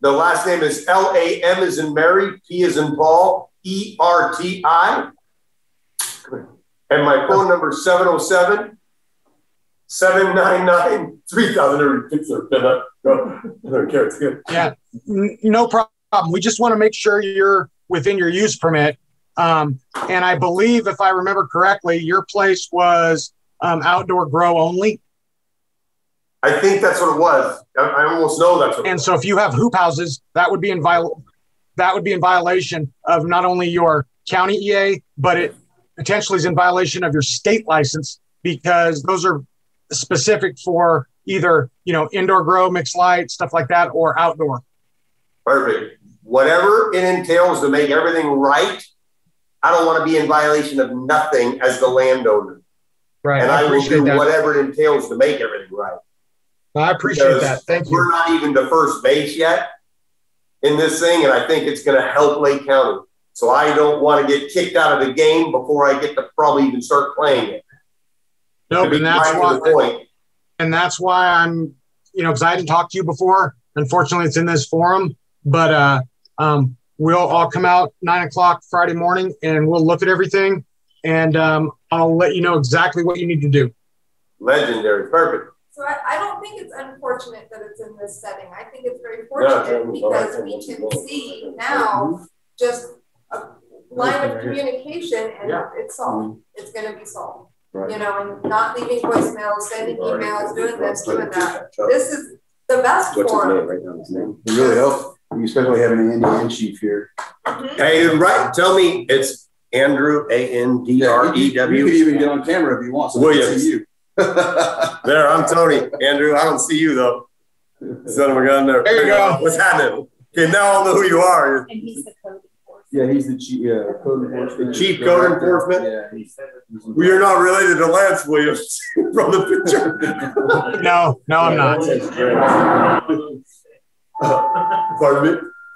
The last name is Lam as in Mary, P as in Paul, ERTI. And my phone number is 707-799-3000. I don't care. It's good. Yeah, no problem. We just want to make sure you're within your use permit. And I believe, if I remember correctly, your place was outdoor grow only. I think that's what it was. I almost know that's what it was. So if you have hoop houses, that would be in violation of not only your county EA, but it potentially is in violation of your state license, because those are specific for either, indoor grow, mixed light, stuff like that, or outdoor. Perfect. Whatever it entails to make everything right, I don't want to be in violation of nothing as the landowner. Right. And I will do whatever it entails to make everything right. I appreciate that. Thank you. We're not even to first base yet in this thing, and I think it's going to help Lake County. So I don't want to get kicked out of the game before I get to probably even start playing it. Nope, and that's why I'm, because I hadn't talked to you before. Unfortunately, it's in this forum, but we'll all come out 9 o'clock Friday morning, and we'll look at everything, and I'll let you know exactly what you need to do. Legendary, perfect. So I don't think it's unfortunate that it's in this setting. I think it's very fortunate because we can see now just a line of communication, and it's solved. It's going to be solved. Right. And not leaving voicemails, sending emails, doing this, doing that. This is the best forum. Right now, his name. It really helps, especially having an Indian chief here. Hey, right. Tell me, it's Andrew, Andrew. You could even get on camera if you want. So Williams. See you. There, I'm Tony. Andrew, I don't see you though. Son of a gun there. There you go. What's happening? Okay, now I'll know who you are. And he's the code enforcement. Yeah, he's the chief, code enforcement. The chief code enforcement? Yeah. Well, you're not related to Lance Williams from the picture. No, I'm not. Pardon me?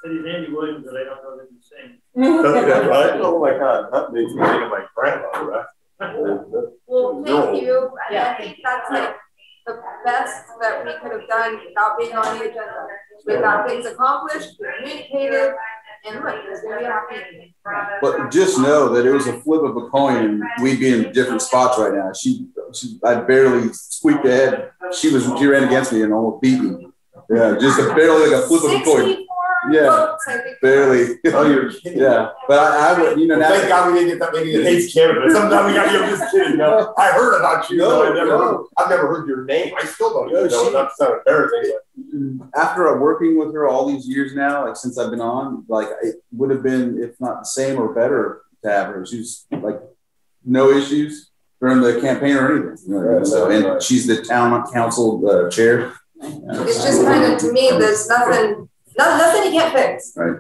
He's Andy Williams, but I don't know that he's saying. Yeah, right? Oh my God, that makes me think of my grandmother, right? Well, thank you. And I think that's like the best that we could have done without being on the agenda. We got things accomplished, we communicated, and look, it's gonna be a happy meeting. But just know that it was a flip of a coin, and we'd be in different spots right now. I barely squeaked ahead. She ran against me and almost beat me. Yeah, just barely like a flip of a coin. Yeah, barely. Oh, you're kidding. Yeah, but I would, well, thank God we didn't get that many that hates Canada. Sometimes we got you. I'm just kidding. No, I heard about you. I've never heard your name. I still don't even know. Not to sound embarrassing. After working with her all these years now, like since I've been on, like it would have been, if not the same or better, to have her. She's like no issues during the campaign or anything. You know, so, and she's the town council chair. It's just kind of, to me, there's nothing you can't fix. Right.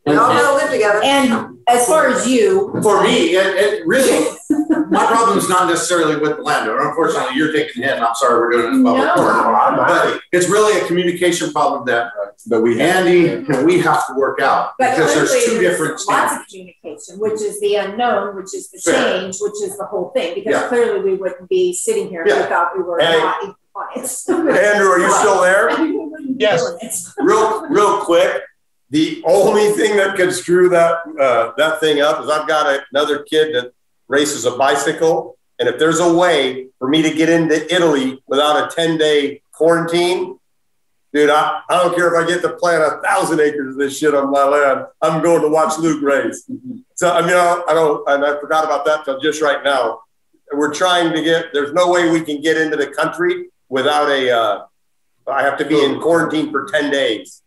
We all gotta live together. And as far as you, For me, it really, my problem is not necessarily with the landowner. Unfortunately, you're taking the hit, and I'm sorry we're doing it in public court. But it's really a communication problem that Andy and we have to work out, because there's two different lots standards. of communication, which is the unknown, which is the change, which is the whole thing. Because clearly we wouldn't be sitting here if we thought we were not in compliance. Andrew, are you still there? Yes. Real quick. The only thing that could screw that thing up is I've got another kid that races a bicycle, and if there's a way for me to get into Italy without a 10-day quarantine, dude, I don't care if I get to plant 1,000 acres of this shit on my land. I'm going to watch Luke race. So I mean, I forgot about that till just right now. We're trying to there's no way we can get into the country without I have to be in quarantine for 10 days.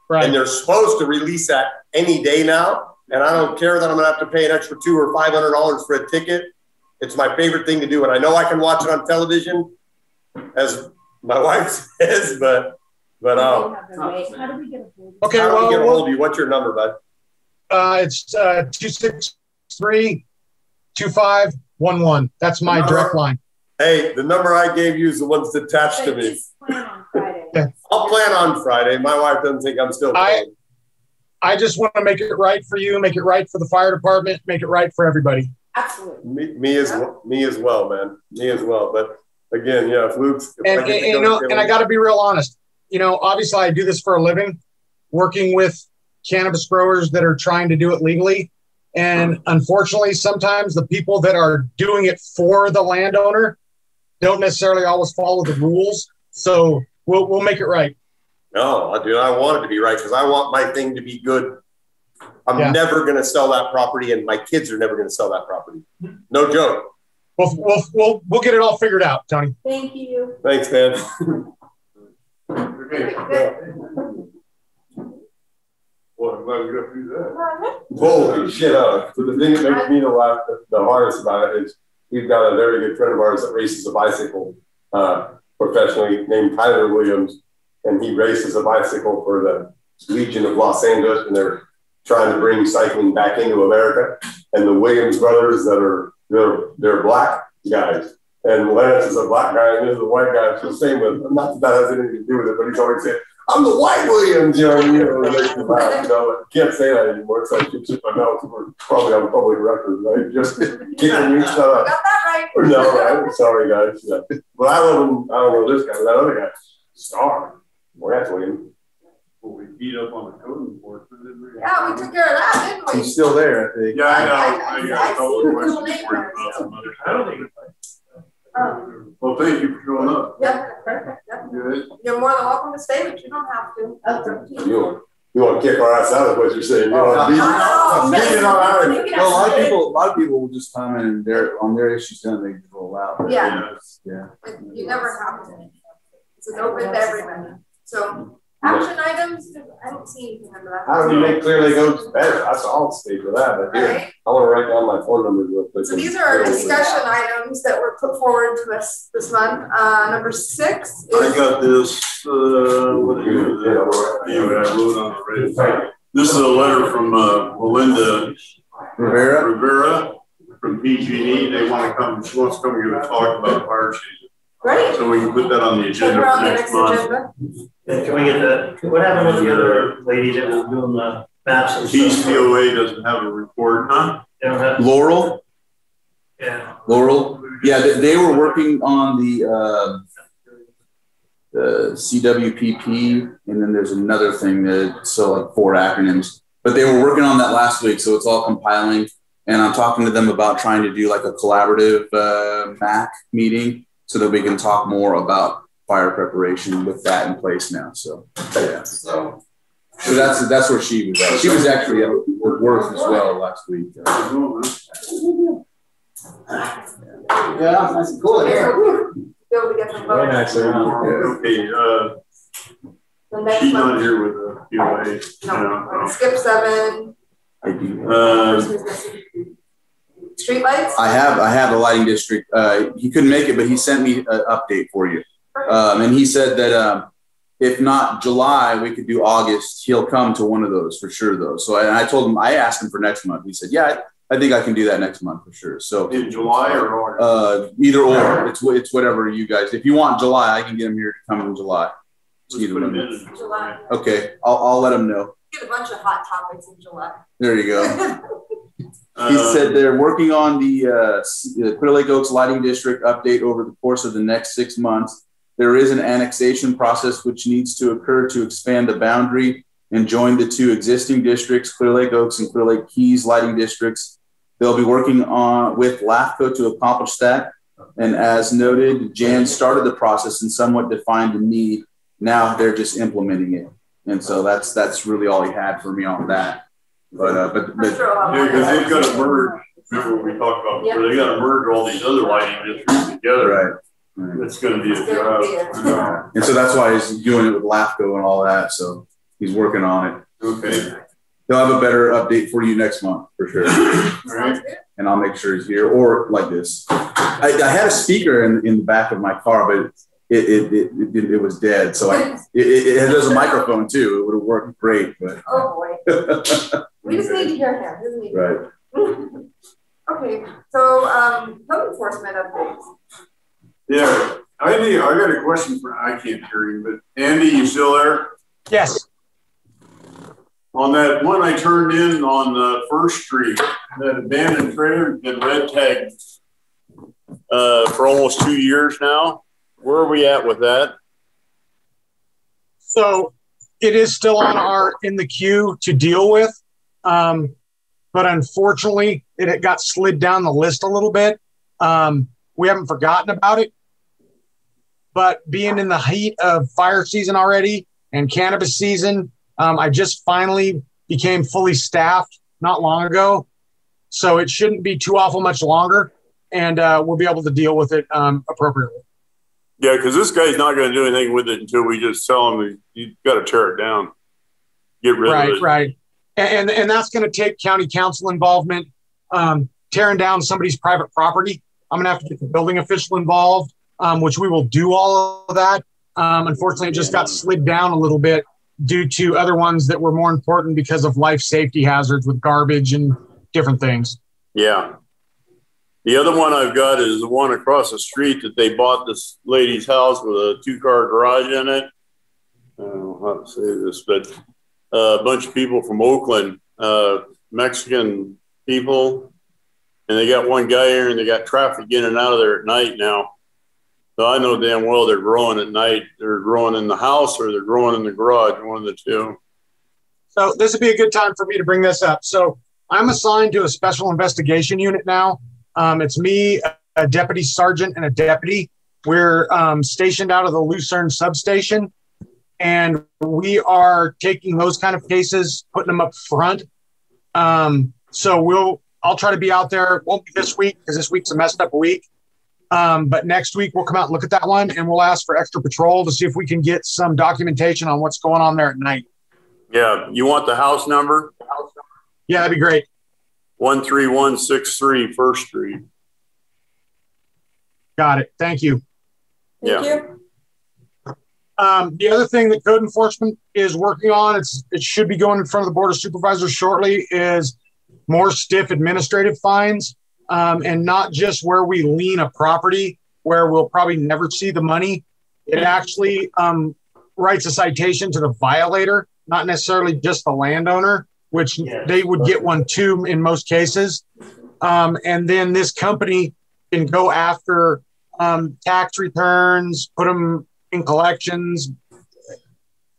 Right. And they're supposed to release that any day now. And I don't care that I'm going to have to pay an extra $200 or $500 for a ticket. It's my favorite thing to do. And I know I can watch it on television, as my wife says, but how do we get a hold of you? Okay, how do we get a hold of you? What's your number, bud? It's 263-2511. That's my direct line. Hey, the number I gave you is the one's attached to me. I'll plan on Friday. My wife doesn't think I'm still playing. I just want to make it right for you, make it right for the fire department, make it right for everybody. Absolutely. Me as well, man. Me as well. But again, yeah, if Luke's I got to be real honest. You know, obviously I do this for a living, working with cannabis growers that are trying to do it legally. And unfortunately, sometimes the people that are doing it for the landowner don't necessarily always follow the rules. So we'll make it right. No, dude, I want it to be right because I want my thing to be good. I'm never going to sell that property, and my kids are never going to sell that property. No joke. We'll get it all figured out, Tony. Thank you. Thanks, man. Well, I'm glad we got through that. Holy shit! So the thing that makes me the hardest about it is we've got a very good friend of ours that races a bicycle professionally named Tyler Williams, and he races a bicycle for the Legion of Los Angeles, and they're trying to bring cycling back into America. And the Williams brothers they're black guys, and Lance is a black guy, and this is a white guy. So same with, not that that has anything to do with it, but he's always saying, "I'm the white Williams," you know, can't say that anymore. So I keep my mouth. We're probably on public record, right? Just kicking me, shut up. Got that right. No, right? Sorry, guys. Yeah. But I love him. I don't know this guy, but that other guy, Star. Well, that's William. Well, we beat up on the code enforcement, didn't we? Yeah, we took care of that, didn't we? He's still there, I think. Yeah, I know. I got a couple of see questions the for you about some other stuff. Well, thank you for showing up. Yeah, perfect. Yeah. Good. You're more than welcome to stay, but you don't have to. You want to kick our ass out, is what you're saying. You want to beat it on our end. Well, a lot of people will just come in and on their issues done, they just roll out. Yeah. Yeah. You never have to. It's open to everybody. So Action items, I don't see anything under that. How do we make Clear Lake Oaks better? That's all I'll stay for that. But here, Right. I want to write down my phone number real quick. So these are our discussion items that were put forward to us this month. Number 6 is. I got this, what is it? Anyway, I wrote on the radio. This is a letter from Melinda Rivera from PG&E. They want to come, she wants to come here to talk about fire season. Great. So we can put that on the agenda We're on for the next month. agenda. Can we get that? What happened with the other lady that was doing the maps and stuff? TCOA doesn't have a report, huh? They don't have. Laurel. Yeah. Laurel. Yeah, they were working on the CWPP, and then there's another thing that, so like 4 acronyms. But they were working on that last week, so it's all compiling. And I'm talking to them about trying to do like a collaborative MAC meeting so that we can talk more about fire preparation with that in place now. So yeah. So that's where she was at. She was actually at Worth as well last week. Yeah, nice and cool. Be able to get them Very both. nice. Okay, The next she's not one. here with the POA. No. Skip 7. I do. Streetlights. I have the lighting district. He couldn't make it, but he sent me an update for you. And he said that if not July, we could do August. He'll come to one of those for sure, though. So I told him, I asked him for next month. He said, yeah, I think I can do that next month for sure. So in July or August? Either or. It's whatever you guys. If you want July, I can get him here to come in July. Let's put him in. July. Okay, I'll let him know. Get a bunch of hot topics in July. There you go. He said they're working on the Clear Lake Oaks Lighting District update over the course of the next 6 months. There is an annexation process which needs to occur to expand the boundary and join the 2 existing districts, Clear Lake Oaks and Clear Lake Keys lighting districts. They'll be working on with LAFCO to accomplish that. And as noted, Jan started the process and somewhat defined the need. Now they're just implementing it. And so that's really all he had for me on that. But yeah, because they've got to merge. Remember what we talked about before? They got to merge all these other lighting districts together. Right. It's going to be a job. And so that's why he's doing it with LAFCO and all that. So he's working on it. Okay. He'll have a better update for you next month for sure. All right. And I'll make sure he's here or like this. I had a speaker in the back of my car, but it was dead. So there's a microphone too. It would have worked great. But oh boy. We just need to hear him. Right. Okay. So code enforcement updates. Yeah. I got a question for, I can't hear you, but Andy, you still there? Yes. On that one I turned in on First Street, that abandoned trailer has been red tagged for almost 2 years now. Where are we at with that? So it is still in the queue to deal with. But unfortunately it got slid down the list a little bit. We haven't forgotten about it, but being in the heat of fire season already and cannabis season, I just finally became fully staffed not long ago. So it shouldn't be too awful much longer, and we'll be able to deal with it appropriately. Yeah, because this guy's not going to do anything with it until we just tell him you've got to tear it down. Get rid of it. Right. And that's going to take county council involvement, tearing down somebody's private property. I'm going to have to get the building official involved, which we will do all of that. Unfortunately, it just got slid down a little bit due to other ones that were more important because of life safety hazards with garbage and different things. Yeah. The other one I've got is the one across the street that they bought this lady's house with a 2-car garage in it. I don't know how to say this, but a bunch of people from Oakland, Mexican people, and they got one guy here and they got traffic in and out of there at night now. So I know damn well they're growing at night. They're growing in the house or they're growing in the garage, one of the two. So this would be a good time for me to bring this up. So I'm assigned to a special investigation unit now. It's me, a deputy sergeant, and a deputy. We're stationed out of the Lucerne substation, and we are taking those kind of cases, putting them up front. So I'll try to be out there. It won't be this week because this week's a messed up week. But next week we'll come out and look at that one, and we'll ask for extra patrol to see if we can get some documentation on what's going on there at night. Yeah. You want the house number? Yeah, that'd be great. 13163 First Street. Got it. Thank you. Thank you. The other thing that code enforcement is working on, it should be going in front of the Board of Supervisors shortly, is more stiff administrative fines, and not just where we lien a property where we'll probably never see the money. It actually writes a citation to the violator, not necessarily just the landowner, which they would get one too in most cases. And then this company can go after tax returns, put them in collections,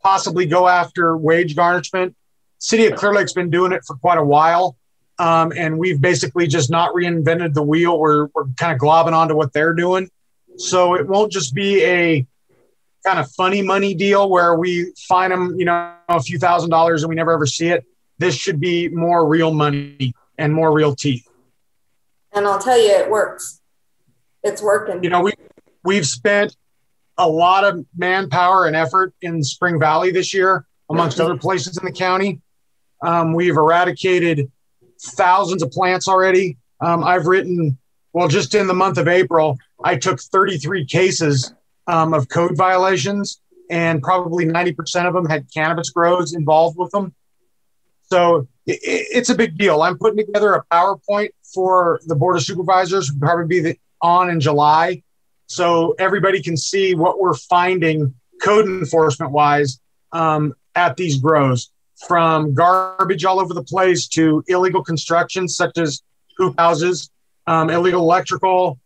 possibly go after wage garnishment. City of Clear Lake's been doing it for quite a while. And we've basically just not reinvented the wheel. We're kind of globbing onto what they're doing. So it won't just be a kind of funny money deal where we fine them, a few $1,000s and we never ever see it. This should be more real money and more real teeth. And I'll tell you, it works. It's working. We've spent a lot of manpower and effort in Spring Valley this year, amongst other places in the county. We've eradicated thousands of plants already. I've written, just in the month of April, I took 33 cases of code violations, and probably 90% of them had cannabis grows involved with them. So it's a big deal. I'm putting together a PowerPoint for the Board of Supervisors, will probably be on in July, so everybody can see what we're finding code enforcement wise at these grows, from garbage all over the place to illegal construction such as hoop houses, illegal electrical.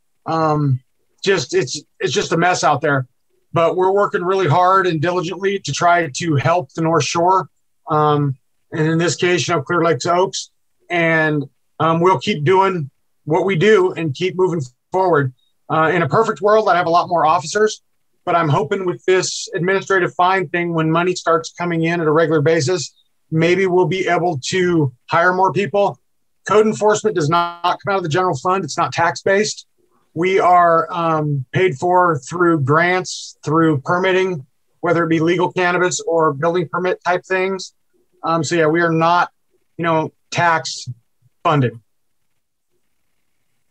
It's just a mess out there. But we're working really hard and diligently to try to help the North Shore. And in this case, Clear Lake Oaks. And we'll keep doing what we do and keep moving forward. In a perfect world, I'd have a lot more officers. But I'm hoping with this administrative fine thing, when money starts coming in at a regular basis, maybe we'll be able to hire more people. Code enforcement does not come out of the general fund. It's not tax-based. We are paid for through grants, through permitting, whether it be legal cannabis or building permit type things. We are not, tax funded.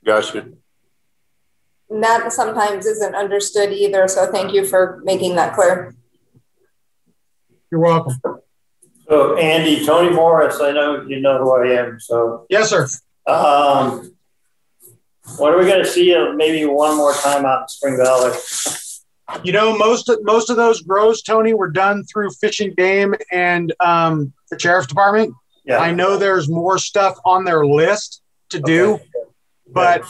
Gotcha. And that sometimes isn't understood either. So thank you for making that clear. You're welcome. So Andy, Tony Morris, I know you know who I am. So yes, sir. When are we going to see maybe one more time out in Spring Valley? Most of those grows, Tony, were done through Fish and Game and the Sheriff's Department. Yeah. I know there's more stuff on their list to do, but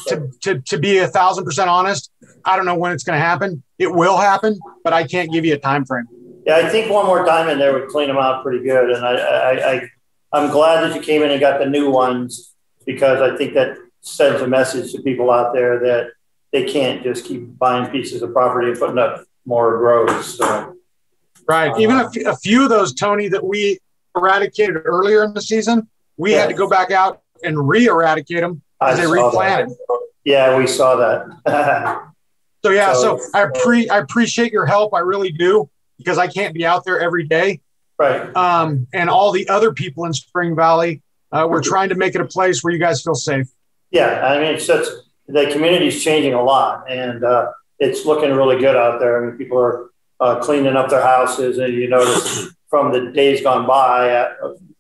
to be 1,000% honest, I don't know when it's going to happen. It will happen, but I can't give you a time frame. Yeah, I think one more time in there would clean them out pretty good. And I'm glad that you came in and got the new ones, because I think that sends a message to people out there that they can't just keep buying pieces of property and putting up more grows. So, right. Even a few of those, Tony, that we eradicated earlier in the season, we had to go back out and re-eradicate them as they replanted. Yeah, we saw that. So I appreciate your help. I really do, because I can't be out there every day. Right. And all the other people in Spring Valley, we're trying to make it a place where you guys feel safe. Yeah, I mean, the community's changing a lot, and it's looking really good out there. I mean, people are cleaning up their houses, and you notice from the days gone by,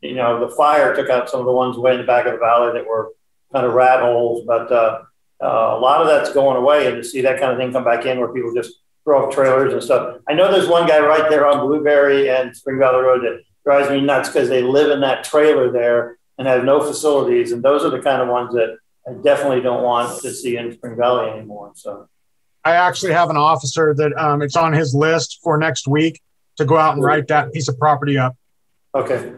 the fire took out some of the ones way in the back of the valley that were kind of rat holes, but a lot of that's going away, and to see that kind of thing come back in where people just throw up trailers and stuff. I know there's one guy right there on Blueberry and Spring Valley Road that drives me nuts because they live in that trailer there and have no facilities, and those are the kind of ones that I definitely don't want to see in Spring Valley anymore. So I actually have an officer that it's on his list for next week to go out and write that piece of property up. Okay.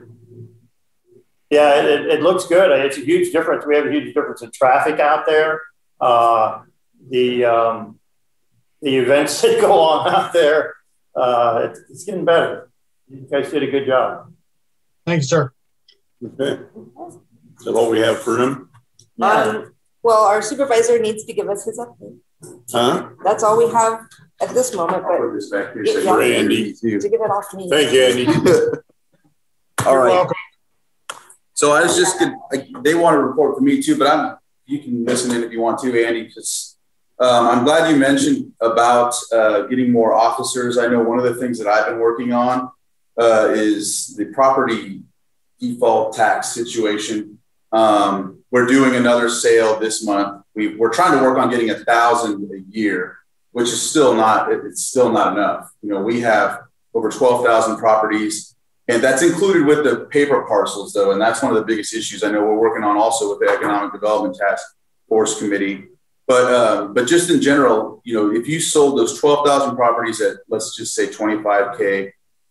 Yeah, it looks good. It's a huge difference. We have a huge difference in traffic out there. The events that go on out there, it's getting better. You guys did a good job. Thanks, sir. Okay. Is that all we have for him? Well, our supervisor needs to give us his update. Huh? That's all we have at this moment, I'll but put this back here. Yeah, So yeah. Andy. to get it off me. Thank you, Andy. All You're right. welcome. So I was just they want to report for me too, but you can listen in if you want to, Andy, because I'm glad you mentioned about getting more officers. I know one of the things that I've been working on is the property default tax situation. We're doing another sale this month. We're trying to work on getting 1,000 a year, which is still not, it's still not enough. You know, we have over 12,000 properties, and that's included with the paper parcels though. And that's one of the biggest issues I know we're working on also with the Economic Development Task Force Committee. But just in general, you know, if you sold those 12,000 properties at, let's just say 25K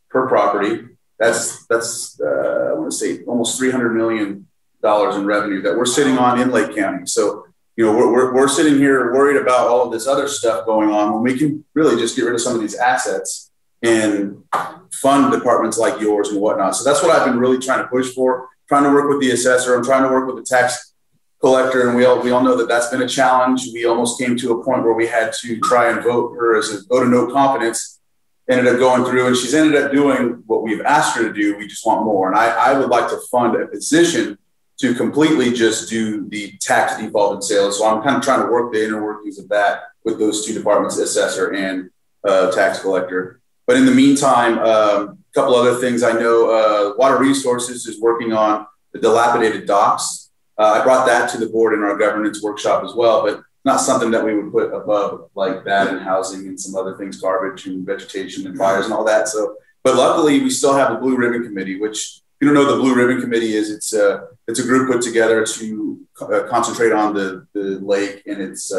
per property, that's I want to say almost $300 million in revenue that we're sitting on in Lake County. So, you know, we're sitting here worried about all of this other stuff going on when we can really just get rid of some of these assets and fund departments like yours and whatnot. So that's what I've been really trying to push for, trying to work with the assessor. I'm trying to work with the tax collector, and we all know that that's been a challenge. We almost came to a point where we had to try and vote her as a vote of no confidence. Ended up going through, and she's ended up doing what we've asked her to do. We just want more. And I would like to fund a position to completely just do the tax default and sales. So I'm kind of trying to work the inner workings of that with those two departments, assessor and tax collector. But in the meantime, a couple other things I know, Water Resources is working on the dilapidated docks. I brought that to the board in our governance workshop as well, but not something that we would put above like that and housing and some other things, garbage and vegetation and fires and all that. So, but luckily we still have the Blue Ribbon Committee, which you don't know the Blue Ribbon Committee is. It's a group put together to concentrate on the lake and its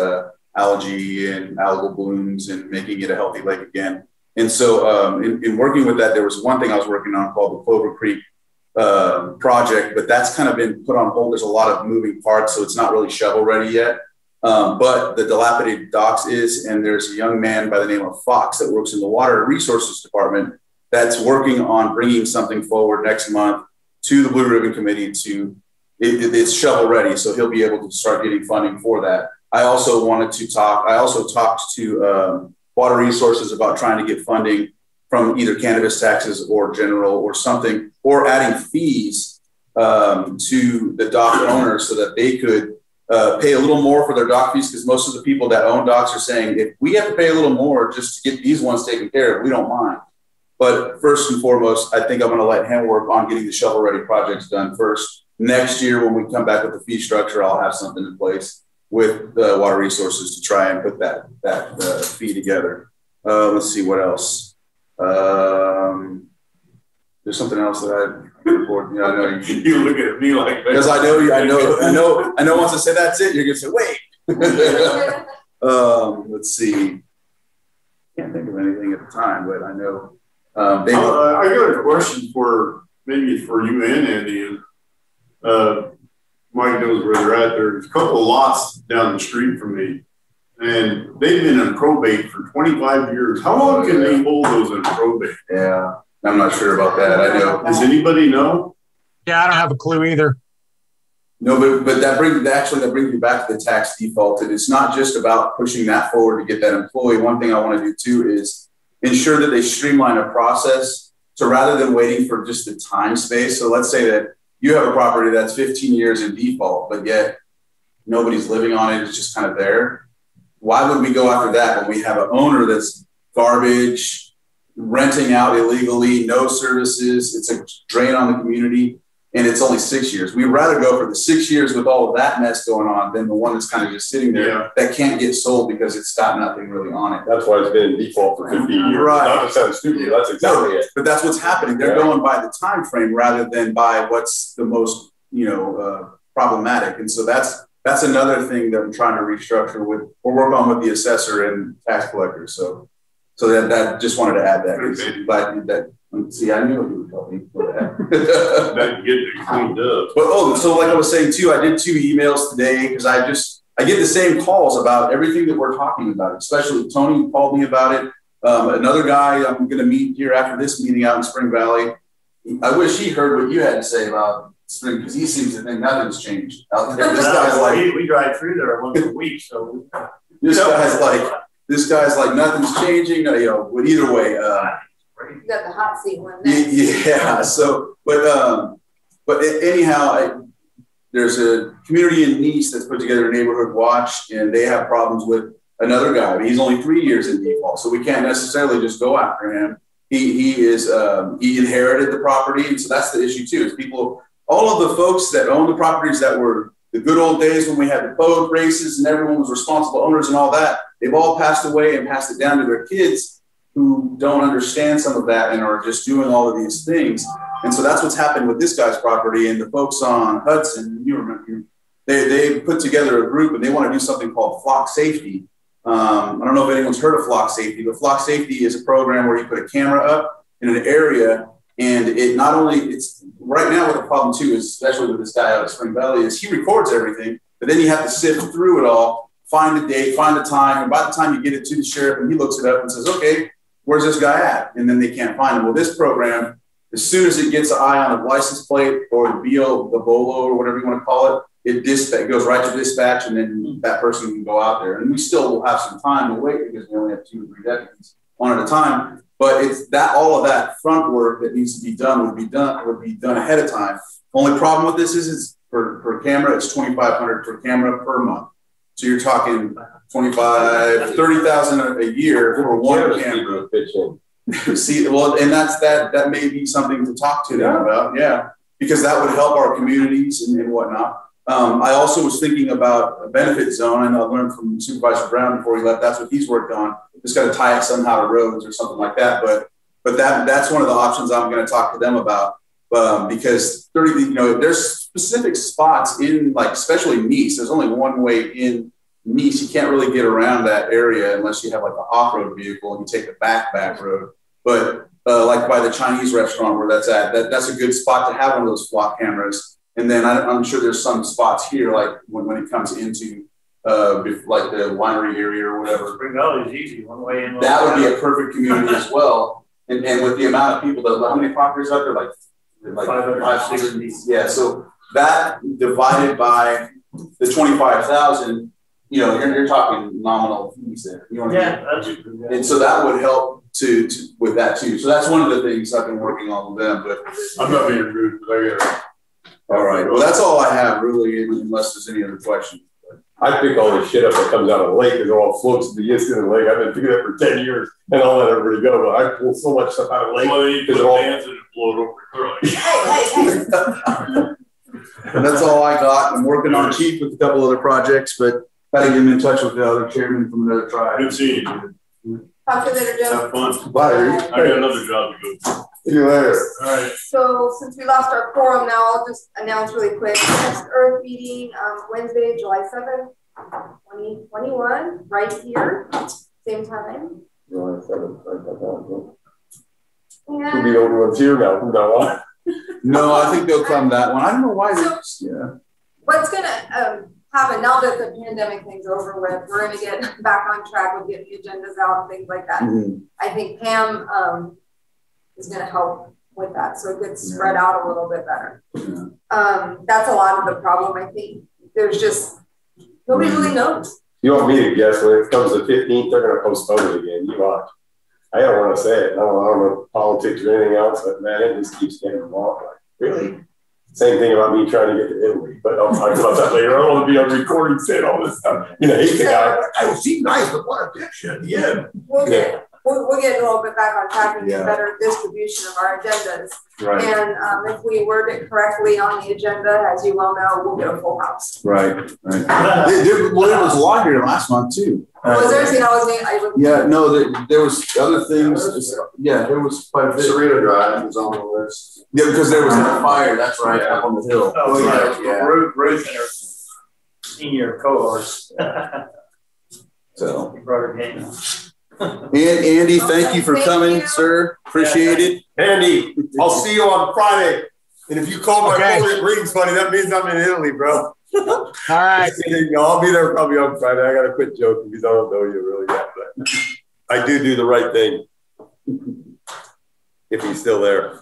algae and algal blooms and making it a healthy lake again. And so in working with that, there was one thing I was working on called the Clover Creek project, but that's kind of been put on hold. There's a lot of moving parts, so it's not really shovel ready yet. But the dilapidated docks is, and there's a young man by the name of Fox that works in the Water Resources Department that's working on bringing something forward next month to the Blue Ribbon Committee to, it's shovel ready. So he'll be able to start getting funding for that. I also talked to Water Resources about trying to get funding from either cannabis taxes or general or something, or adding fees to the dock owners so that they could pay a little more for their dock fees, because most of the people that own docks are saying, if we have to pay a little more just to get these ones taken care of, we don't mind. But first and foremost, I think I'm going to let him work on getting the shovel-ready projects done first. Next year, when we come back with the fee structure, I'll have something in place with the Water Resources to try and put that fee together. Let's see what else. There's something else that I report. Yeah, I know you look at me like that. Because I know. Once I say that's it, you're gonna say wait. Let's see. Can't think of anything at the time, but I know. I got a question for maybe for you and Andy. Mike knows where they're at. There's a couple of lots down the street from me, and they've been in probate for 25 years. How long can they hold those in probate? Yeah, I'm not sure about that. I know. Does anybody know? Yeah, I don't have a clue either. No, but that brings me back to the tax default. And it's not just about pushing that forward to get that employee. One thing I want to do too is ensure that they streamline a process. So rather than waiting for just the time space. So let's say that you have a property that's 15 years in default, but yet nobody's living on it. It's just kind of there. Why would we go after that when we have an owner that's garbage, renting out illegally, no services? It's a drain on the community, and it's only 6 years. We'd rather go for the 6 years with all of that mess going on than the one that's kind of just sitting there that can't get sold because it's got nothing really on it. That's why it's been in default for 50 years. Right. Not to sound stupid, that's exactly it. But that's what's happening. They're going by the time frame rather than by what's the most, problematic. And so that's another thing that I'm trying to restructure with or work on with the assessor and tax collector. So that just wanted to add that. But see, I knew you would help me with that. That get it cleaned up. But so like I was saying too, I did 2 emails today because I get the same calls about everything that we're talking about. Especially Tony called me about it. Another guy I'm going to meet here after this meeting out in Spring Valley. I wish he heard what you had to say about Spring, because he seems to think nothing's changed out there. This guy's like, we drive through there once a week, so this guy's like nothing's changing. You know, but either way, you got the hot seat one. Yeah. So, but anyhow, there's a community in Nice that's put together a neighborhood watch, and they have problems with another guy. But he's only 3 years in default, so we can't necessarily just go after him. He inherited the property, and so that's the issue too. Is people, all of the folks that own the properties that were the good old days when we had the boat races and everyone was responsible owners and all that, they've all passed away and passed it down to their kids who don't understand some of that and are just doing all of these things. And so that's what's happened with this guy's property. And the folks on Hudson, you remember, they put together a group and they want to do something called flock safety. I don't know if anyone's heard of flock safety, but flock safety is a program where you put a camera up in an area, and it not only, it's right now what the problem too is, especially with this guy out of Spring Valley, is he records everything, but then you have to sift through it all, find the date, find the time, and by the time you get it to the sheriff and he looks it up and says, okay, where's this guy at? And then they can't find him. Well, this program, as soon as it gets an eye on a license plate or the BOLO or whatever you want to call it, it goes right to dispatch, and then that person can go out there. And we still will have some time to wait because we only have 2 or 3 deputies, one at a time. But it's that all of that front work that needs to be done would be done ahead of time. Only problem with this is it's per camera, it's $2,500 per camera per month. So you're talking 25, 30,000 a year for one camera. See, well, and that may be something to talk to them about, yeah, because that would help our communities and whatnot. I also was thinking about a benefit zone, and I learned from Supervisor Brown before he left. That's what he's worked on. Just got to tie it somehow to roads or something like that. But that's one of the options I'm going to talk to them about, because there's specific spots in, like, especially Nice. There's only one way in Nice. You can't really get around that area unless you have like an off-road vehicle and you take the back road. But like by the Chinese restaurant where that's at, that's a good spot to have one of those flock cameras. And then I'm sure there's some spots here, like when it comes into like the winery area or whatever. Spring Valley is easy, one way in. That would be a perfect community as well. And with the amount of people how many properties out there? Like 560. Yeah. So that divided by the 25,000, you're talking nominal fees there. And so that would help to with that too. So that's one of the things I've been working on with them. But I'm not being rude, but I got. All right. Well, that's all I have, really, unless there's any other questions. I pick all this shit up that comes out of the lake. It all floats to the east of the lake. I've been picking it up for 10 years, and I'll let everybody go. But I pull so much stuff out of the lake. Well, you put hands and float over. And that's all I got. I'm working on Chief with a couple other projects, but I didn't get in touch with the other chairman from another tribe. Good seeing you. Talk to you later, Joe. Have fun. Bye. I got another job to go. See you later. All right. So since we lost our quorum now, I'll just announce really quick. Next ERTH meeting, Wednesday, July 7th, 2021, right here, same time. July 7th. We'll be the only ones here now from now on. No, I think they'll come that one. I don't know why. What's going to happen now that the pandemic thing's over with, we're going to get back on track with getting the agendas out and things like that. Mm-hmm. I think Pam is going to help with that, so it gets spread out a little bit better. That's a lot of the problem. I think there's just nobody really knows. You want me to guess when it comes to the 15th, they're going to postpone it again. You watch. I don't want to say it. I don't know politics or anything else, but man, it just keeps getting involved. Like, really? Same thing about me trying to get to Italy, but I'll talk about that later. I don't want to be on recording saying all this stuff. Hate the guy. I will seem nice, but what a bitch at the end. We'll get a little bit back on track and get better distribution of our agendas. Right. And if we word it correctly on the agenda, as you well know, we'll get a full house. Right. There was a lot here last month too. Was there anything there was other things. There was quite a bit. Serena Drive was on the list. Yeah, because there was a fire. That's right, up on the hill. Oh, yeah. Ruth and her senior cohorts. So you brought her game. And Andy, thank you for coming, sir. Appreciate it. Andy, I'll see you on Friday. And if you call my phone, it rings funny. That means I'm in Italy, bro. All right. I'll be there probably on Friday. I got to quit joking because I don't know you really yet, but I do the right thing. If he's still there.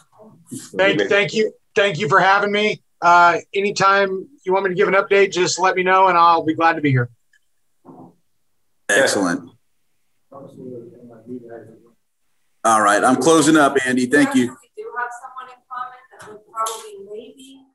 Thank you for having me. Anytime you want me to give an update, just let me know and I'll be glad to be here. Excellent. All right, I'm closing up, Andy. Thank you. We do have someone in common that would probably maybe